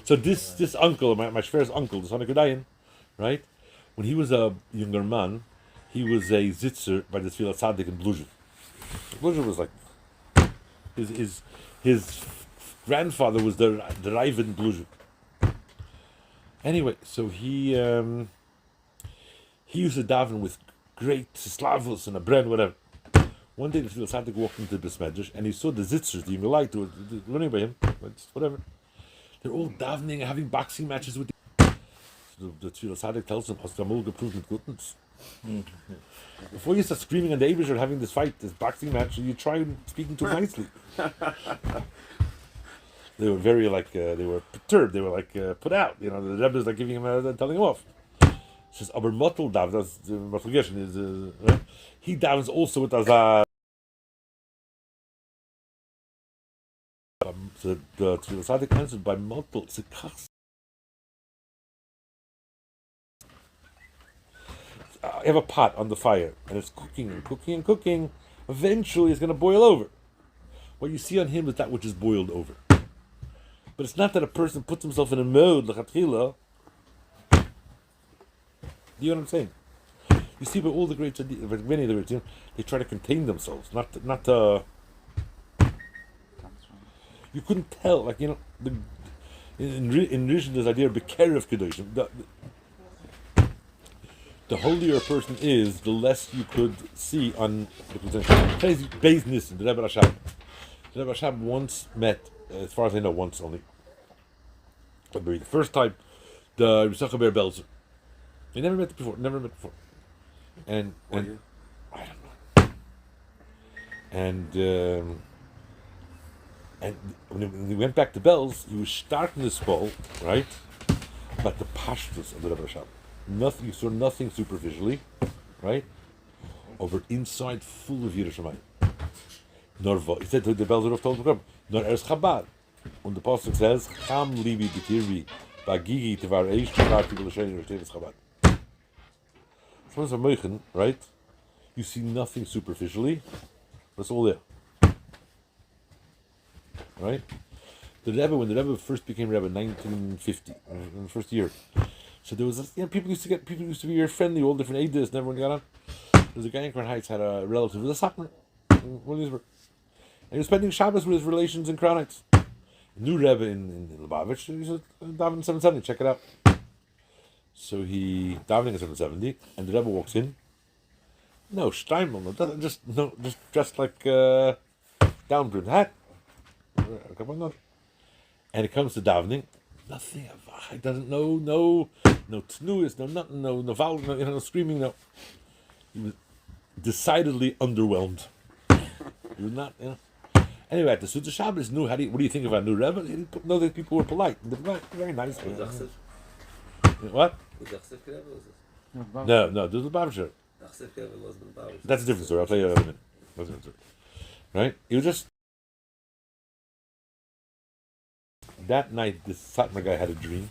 So this uncle, my shver's uncle, the son of Gedayin, right? When he was a younger man, he was a zitzer by the Tfilah Tzaddik in Bluzhev. Bluzhev was like his grandfather was the Rav in Bluzhev. Anyway, so he used to daven with great slavos and a bren, whatever. One day the Tfilah Tzaddik walked into the Besmedrash and he saw the zitzers, the Yimelite, who were learning by him, whatever. They're all davening and having boxing matches with the Tfilah Tzaddik tells them, hast du einmal geprüft mit Gutens? Before you start screaming on the Abish or having this fight, this boxing match, you try speaking too nicely. They were very they were perturbed, they were put out, the Rebbe is giving him telling him off. He says, aber Motel dav, that's Motel Geshen is, right? He davens also with Azar. So the Tfilah Tzaddik answered by Motel, it's a kach. You have a pot on the fire, and it's cooking and cooking and cooking. Eventually, it's going to boil over. What you see on him is that which is boiled over. But it's not that a person puts himself in a mode, l'chatchila. Do you know what I'm saying? You see, by all the greats, many of the greats, they try to contain themselves, not. You couldn't tell, in Rishon, there's idea of bekerev kedoshim. The holier a person is, the less you could see on the potential. Beis Nissen, the Rebbe Rashab. The Rebbe Rashab once met, as far as I know, once only. The first time, the Rishacha Ber Belzer. They never met before. And I don't know. And when he went back to Belz, he was starting the spell, right? But the pashtus of the Rebbe Rashab. Nothing, you saw nothing superficially, right? Over inside, full of Yerushalayim. He said to the Belzer of told him, nor eres Chabad. And the pasuk says, Cham libi b'tirbi b'agigi tevar eish tevarti b'lashen Yerushalayim Chabad. So it's a meichen, right? You see nothing superficially, but it's all there, right? The Rebbe, when the Rebbe first became Rebbe in 1950, in the first year. So there was, people used to be very friendly, all different ages, and everyone got on. There was a guy in Crown Heights had a relative who was a Satmar in Williamsburg. And he was spending Shabbos with his relations in Crown Heights. A new Rebbe in Lubabitch, he said, davening 770, check it out. So he, davening at 770, and the Rebbe walks in. No, Steinmel, just dressed like down-brimmed hat. And it comes to davening. Nothing. He doesn't know. No tnuis. No nothing. No vowel. No screaming. No. He was decidedly underwhelmed. He was not. Anyway, at the Sukkot Shabbos, what do you think about new Rebbe? He didn't know that people were polite. They're very nice. What? No. This was Lubabitch. That's a different story. I'll tell you in a minute. That's a different story. Right? He was just. That night, this Satmar guy had a dream.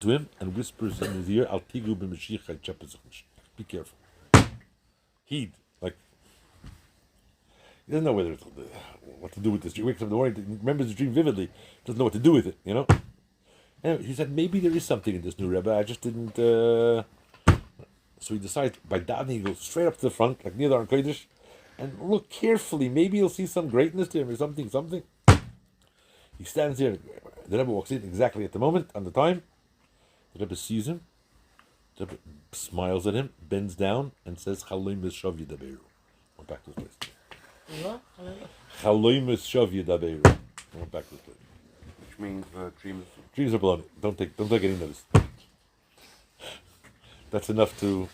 To him and whispers in his ear, "Al tigu b'mashiach chapezach." Be careful. Heed, he doesn't know what to do with this dream. He wakes up in the morning, he remembers the dream vividly, doesn't know what to do with it. Anyway, he said maybe there is something in this new Rebbe. I just didn't. So he decides by davening, he goes straight up to the front, like near the Aron Kodesh. And look carefully, maybe you'll see some greatness to him or something. He stands there, the Rebbe walks in exactly at the moment, on the time. The Rebbe sees him, The Rebbe smiles at him, bends doon, and says, Chaloim Shav Yidaberu. Went back to his place. What? Chaloim Shav Yidaberu. Went back to his place. Which means dreams. Dreams are baloney. Don't take any notice. That's enough to.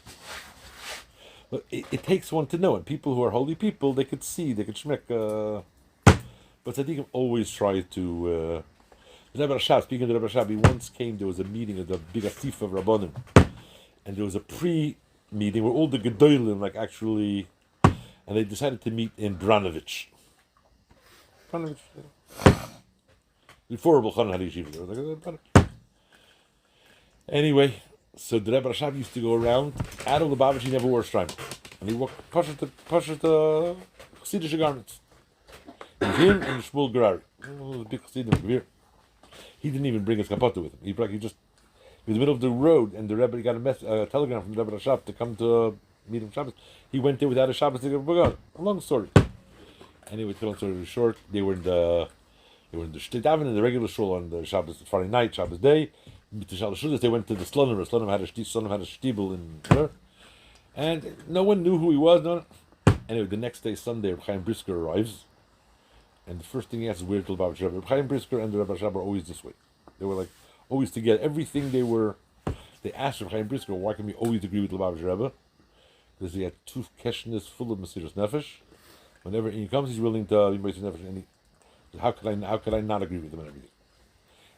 But it takes one to know it. People who are holy people, they could see, they could shmek. But Tzaddikim always try to. The Rebbe Rashab, speaking of the Rebbe Rashab, he once came. There was a meeting at the big asif of Rabbanim, and there was a pre-meeting where all the gedolim, like actually, and they decided to meet in Branovich. Before Rabbi Chanan had a yeshiva, there was like, anyway, so the Rebbe Rashab used to go around. Out of Lubabitch, he never wore a stripe, and he wore Pashat Chassidish garments. Him and Shmuel Gerari, the big Chassidim here. He didn't even bring his kapota with him. He was in the middle of the road, and the Rebbe got a telegram from the Rebbe Rashab to come to meet him Shabbos. He went there without a Shabbos to give a long story. Anyway, to long story short, they were in the Shtei in the regular shul on the Shabbos Friday night, Shabbos day. They went to the Slonim. Slonim had a shtibel in there, and no one knew who he was. Anyway, the next day, Sunday, Reb Chaim Brisker arrives, and the first thing he asks is, "Where's the Lubavitch Rebbe?" Reb Chaim Brisker and the Rebbe Rashab are always this way. They were like always together. Everything they asked Reb Chaim Brisker, "Why can we always agree with the Lubavitch Rebbe?" Because he had two keshenis full of Mesiras Nefesh. Whenever he comes, he's willing to be Mesiras Nefesh. And how could I not agree with him and everything?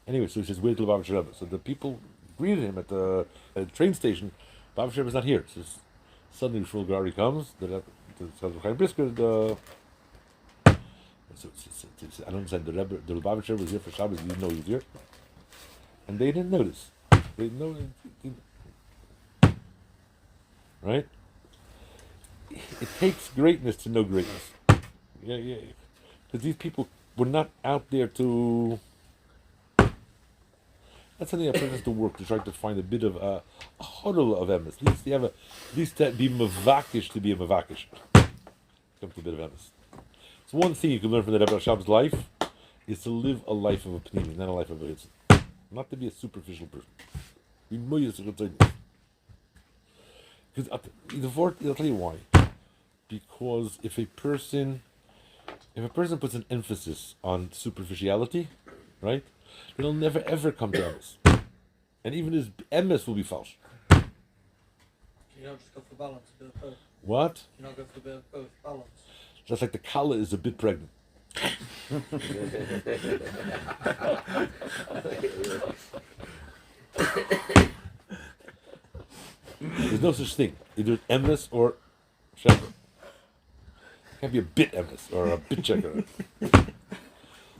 Anyway, so he says, "Where's the Lubavitch Rebbe?" So the people greeted him at the train station. Lubavitch Rebbe is not here. So suddenly Shmuel Gerari comes. The Chaim Brisker. I don't understand. The Lubavitch Rebbe was here for Shabbos. You didn't know he was here, and they didn't notice. They didn't know, right? It takes greatness to know greatness. Yeah. Because these people were not out there to. That's something that person has to work to try to find a bit of a huddle of emes. At least to be mavakish to be a mavakish. Come to a bit of emes. So one thing you can learn from the Rebbe Rashab's life is to live a life of a pnimi, not a life of a hitzah. Not to be a superficial person. Be moyes to the because I'll tell you why. Because if a person puts an emphasis on superficiality, right, then he'll never ever come to emes, and even his emes will be false. You don't just go for balance, a bit of both. What? You don't go for a bit of both, balance. Just like the kala is a bit pregnant. There's no such thing. Either emes or sheker. Can't be a bit emes or a bit sheker.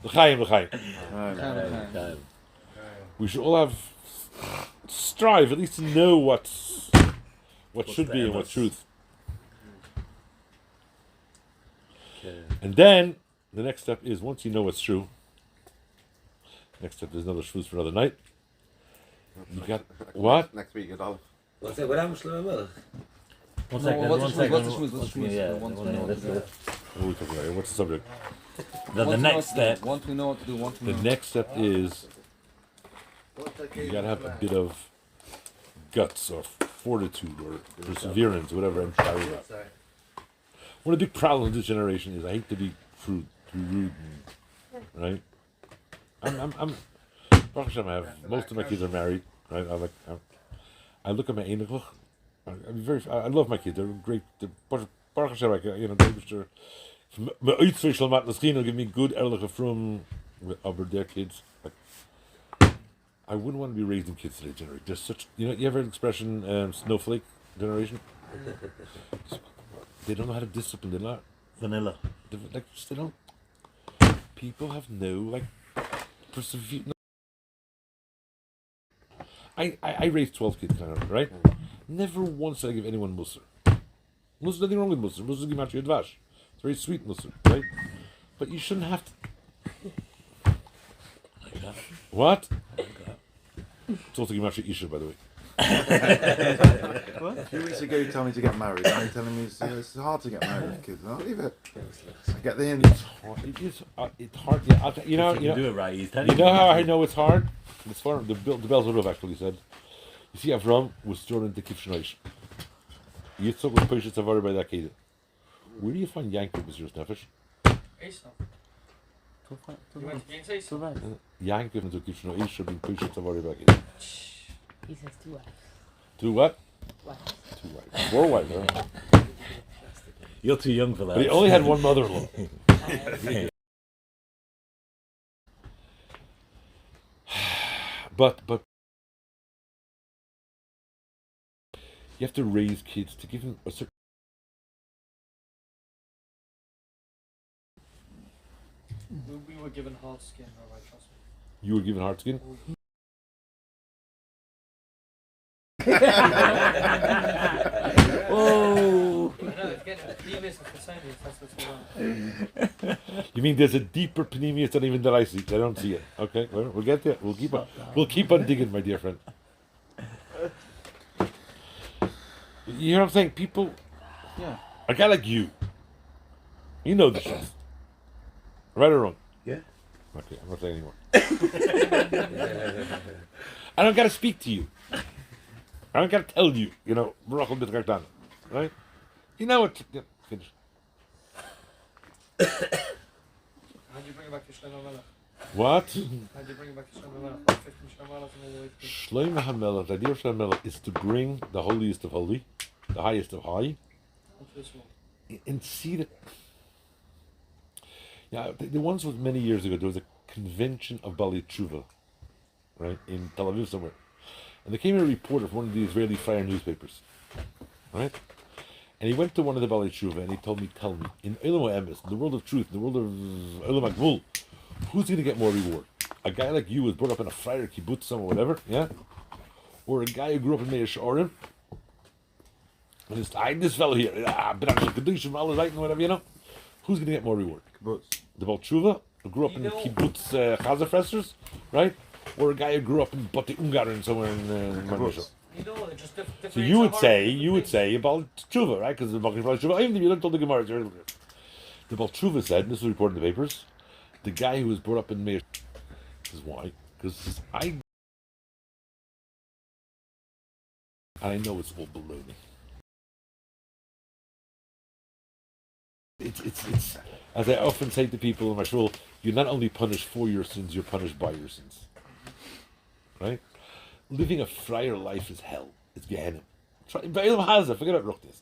L'chaim. We should all strive at least to know what should be and what's truth. Okay. And then the next step is, once you know what's true, next step is another shvuz for another night. You got what? Next week at all. What's that? What happened to Shlomo Melech? One second. What's the shmuz? Yeah, Once we one know what to do. What are we talking about here? What's the subject? The next step. Once we know what to do, The next step is you gotta have a bit of guts or fortitude or perseverance, whatever I'm talking about. One of the big problems of this generation is I hate to be rude, right? I'm Baruch Hashem, most of my kids are married, right? I look at my Einiglich. I love my kids. They're great. Baruch Hashem, they're my Eitzvei shall mat l'schina give me good ehrliche from over their kids. I wouldn't want to be raising kids today generation. There's such, you ever heard the expression snowflake generation? They don't know how to discipline. They're not Vanilla. They don't. People have no persevere. I raised 12 kids, right? Never once did I give anyone musr. There's nothing wrong with musr. Musr is gimatria dvash. It's very sweet musr, right? But you shouldn't have to. Like that. What? Like that. It's also gimatria isha, by the way. A few weeks ago you told me to get married, and you're telling me it's hard to get married with kids. I'll leave it. I get the hint. It's hard. Yeah, You can do it right. He's telling you know how I know it's hard? It's fun. The Bells of Rov actually said, You see, Avram was thrown into Kivshnoish. Yitzchak was pushed to by that kid. Where do you find Yankov, Mr. Nefesh? Eistaf. Too far, too You right. went against Eistaf. Too right. Yankov into Kivshnoish should be pushed to by that kid. He says 2 wives. 2 what? Wives. 2 wives. 4 wives, huh? You're too young for that. But he only had one mother-in-law. But you have to raise kids to give them a certain. We were given hard skin, Rabbi, trust me. You were given hard skin. Oh. I know, it's getting devious and Cassandra, that's what's going on. You mean there's a deeper panemius than even that I see? I don't see it. Okay, well, we'll get there. We'll keep on digging, my dear friend. You know what I'm saying? People, Yeah. a guy like you know the truth. Right or wrong? Yeah. Okay, I'm not saying anymore. I don't gotta speak to you. I don't gotta tell you, Baruch Bit Gartan, right? You know what? Yeah, finish. How'd you bring back your Shlomo Melech? What? How'd you bring back your Shlomo Melech? 50 Shlomo Melech and all the way to Shlomo HaMelech, the idea of Shlomo HaMelech is to bring the holiest of holy, the highest of high, onto this world. and see that. Yeah, the ones was many years ago. There was a convention of Bali Tshuva, right, in Tel Aviv somewhere, and there came a reporter from one of the Israeli Fire newspapers, right, and he went to one of the Bali Tshuva and he told me, "Tell me, in Olam HaEmes, in the world of truth, in the world of Olam HaGvul, who's going to get more reward? A guy like you who was brought up in a Friar kibbutz or whatever, yeah, or a guy who grew up in Meir Shorim, and this fellow here, whatever, who's going to get more reward? The Baal Tshuva, who grew up in kibbutz Chazafresters, right? Or a guy who grew up in Bate Ungarn somewhere in Manisha. They're just different. So you would say Baal Tshuva, right? Because the Baal Tshuva, even if you learned all the Gemara, the Baal Tshuva said, and this was reported in the papers, the guy who was brought up in Meir. This is why, because I know it's all baloney. It's as I often say to people in my shul, you're not only punished for your sins, you're punished by your sins. Right? Living a friar life is hell. It's Gehenna. Forget about Ruchtis.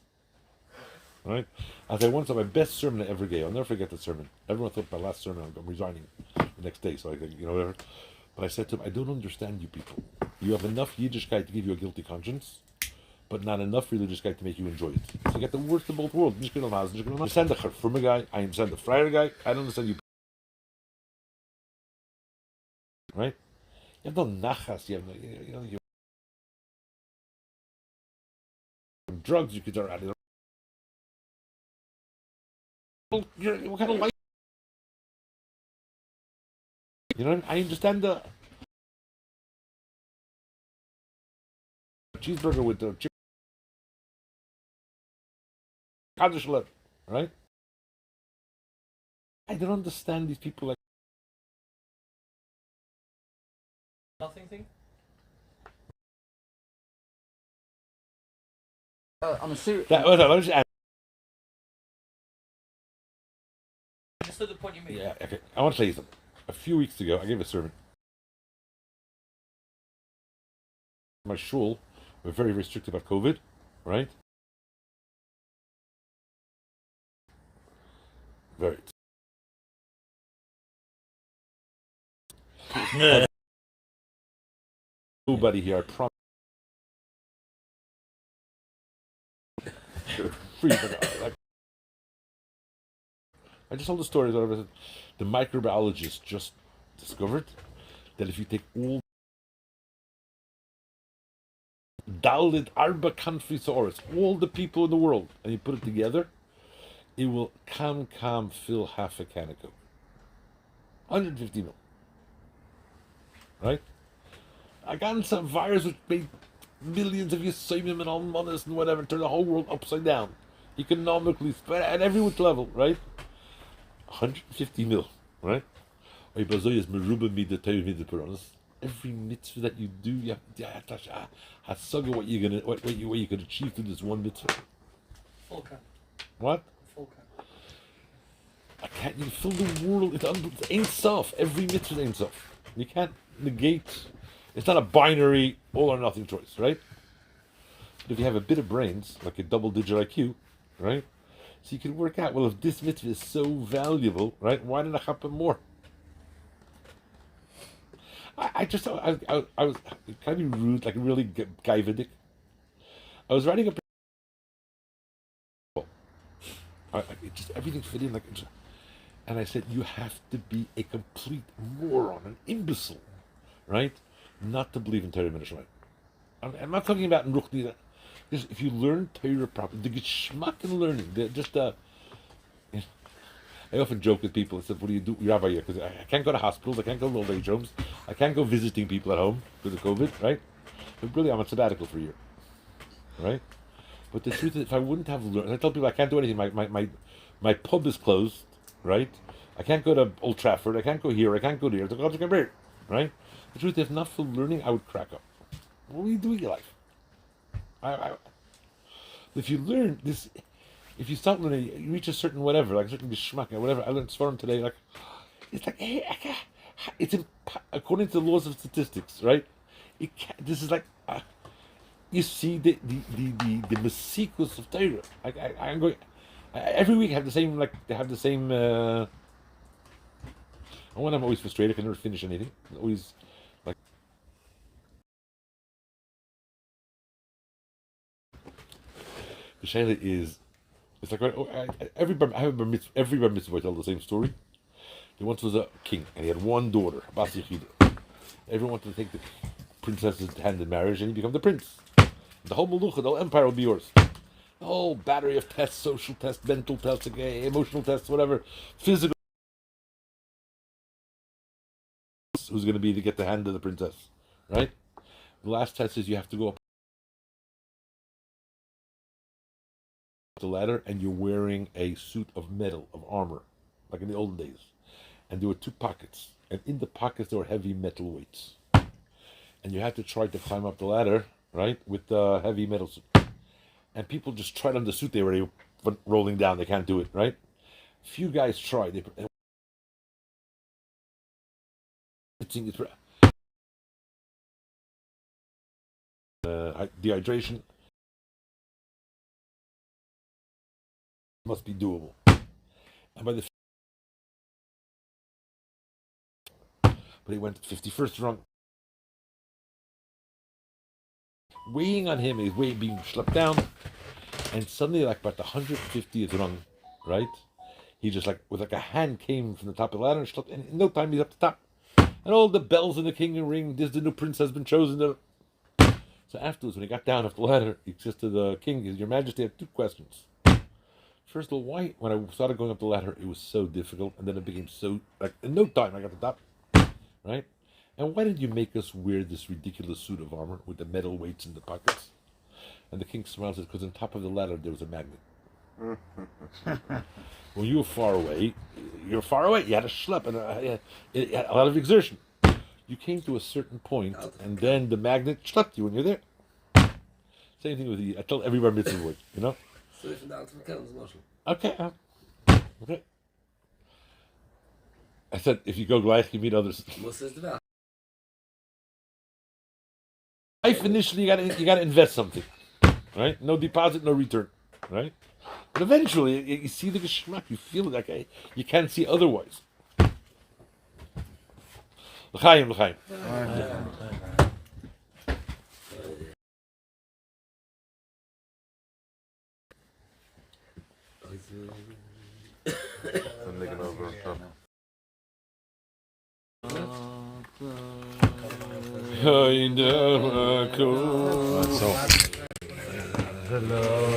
Right? As I once had my best sermon I ever gave. I'll never forget the sermon. Everyone thought my last sermon, I'm resigning the next day, so I could, whatever. But I said to him, I don't understand you people. You have enough Yiddishkeit to give you a guilty conscience, but not enough religious guy to make you enjoy it. So you get the worst of both worlds. I understand the Charfuma guy, I understand the Friar guy, I don't understand you. Right? You have no nachas, you have no, you have drugs you could already. What kind of life? You know what I mean? I understand the cheeseburger with the chicken. Right? I don't understand these people like Nothing thing? On a serious. that. Let me just add. I understood the point you made. Yeah, okay. I want to tell you something. A few weeks ago, I gave a sermon. My shul, we're very, very strict about COVID, right? Very. Nobody here, I promise. Free, but I just told the story that the microbiologist just discovered that if you take all Dalit Arba countries all the people in the world, and you put it together, it will fill half a can of Coke. 150 mil. Right? I got some virus which made millions of Yossi and almonas and whatever, turn the whole world upside down. Economically, at every level, right? 150 mil, right? every mitzvah that you do, you have to hasaga what you could achieve through this one mitzvah. Full cap. What? Full cap. I can't. You fill the world. It's Ein Sof. Every mitzvah is Ein Sof. You can't negate. It's not a binary all or nothing choice, right? But if you have a bit of brains, like a double-digit IQ, right? So you can work out. Well, if this mitzvah is so valuable, right? Why didn't I happen more? I was. Can I be rude? Like really gaivadik. I was writing just everything fit in and I said, you have to be a complete moron, an imbecile, right? Not to believe in Torah Minashmayim. I'm not talking about in Ruchni. If you learn Torah properly, the geschmack in learning, I often joke with people. I said, "What do you do, Rabbi?" Because I can't go to hospitals, I can't go to old age homes, I can't go visiting people at home because of COVID, right? But really, I'm on sabbatical for a year, right? But the truth is, if I wouldn't have learned, I tell people I can't do anything. My pub is closed, right? I can't go to Old Trafford. I can't go here. I can't go there. Right? The truth is, if not for learning, I would crack up. What are you doing in your life? If you learn this, if you start learning, you reach a certain whatever, like a certain geschmack, or whatever. I learned Svarim today. According to the laws of statistics, right? This is like. You see the mesikus of Torah. I'm going every week. Have the same they have the same. When I'm always frustrated, I can never finish anything. Always like. The shayla is, it's like every bar mitzvah I tell the same story. There once was a king and he had one daughter, Bas Yechida. Everyone wanted to take the princess's hand in marriage and he become the prince. The whole Malucha, the whole empire will be yours. The whole battery of tests, social tests, mental tests, emotional tests, whatever, physical. Who's going to be to get the hand of the princess, right? The last test is you have to go up the ladder and you're wearing a suit of metal, of armor, like in the olden days. And there were 2 pockets, and in the pockets there were heavy metal weights. And you had to try to climb up the ladder, right, with the heavy metal suit. And people just tried on the suit, they were rolling down, they can't do it, right? Few guys tried. Dehydration must be doable. And by the but he went 51st wrong. Weighing on him, his weight being schlepped down, and suddenly, like about the 150th rung, right? He just with a hand came from the top of the ladder and schlepped, and in no time he's up the top. And all the bells in the king ring, this the new prince has been chosen. So afterwards, when he got down off the ladder, he says to the king, "Your Majesty, I have 2 questions. First of all, why, when I started going up the ladder, it was so difficult, and then it became so, in no time I got to the top, right? And why did you make us wear this ridiculous suit of armor with the metal weights in the pockets?" And the king smiles and says, "Because on top of the ladder there was a magnet." When you were far away, you had a schlep and a lot of exertion. You came to a certain point, and then the magnet schlepped you when you're there. Same thing with you. I tell everybody mitzvah word, So if not, Okay. Okay. I said, if you go gleich, you meet others. Life initially, you got to invest something, right? No deposit, no return, right? But eventually, you see the geschmack, you feel it, you can't see otherwise. L'chaim, l'chaim. I'm making over top. So, hello.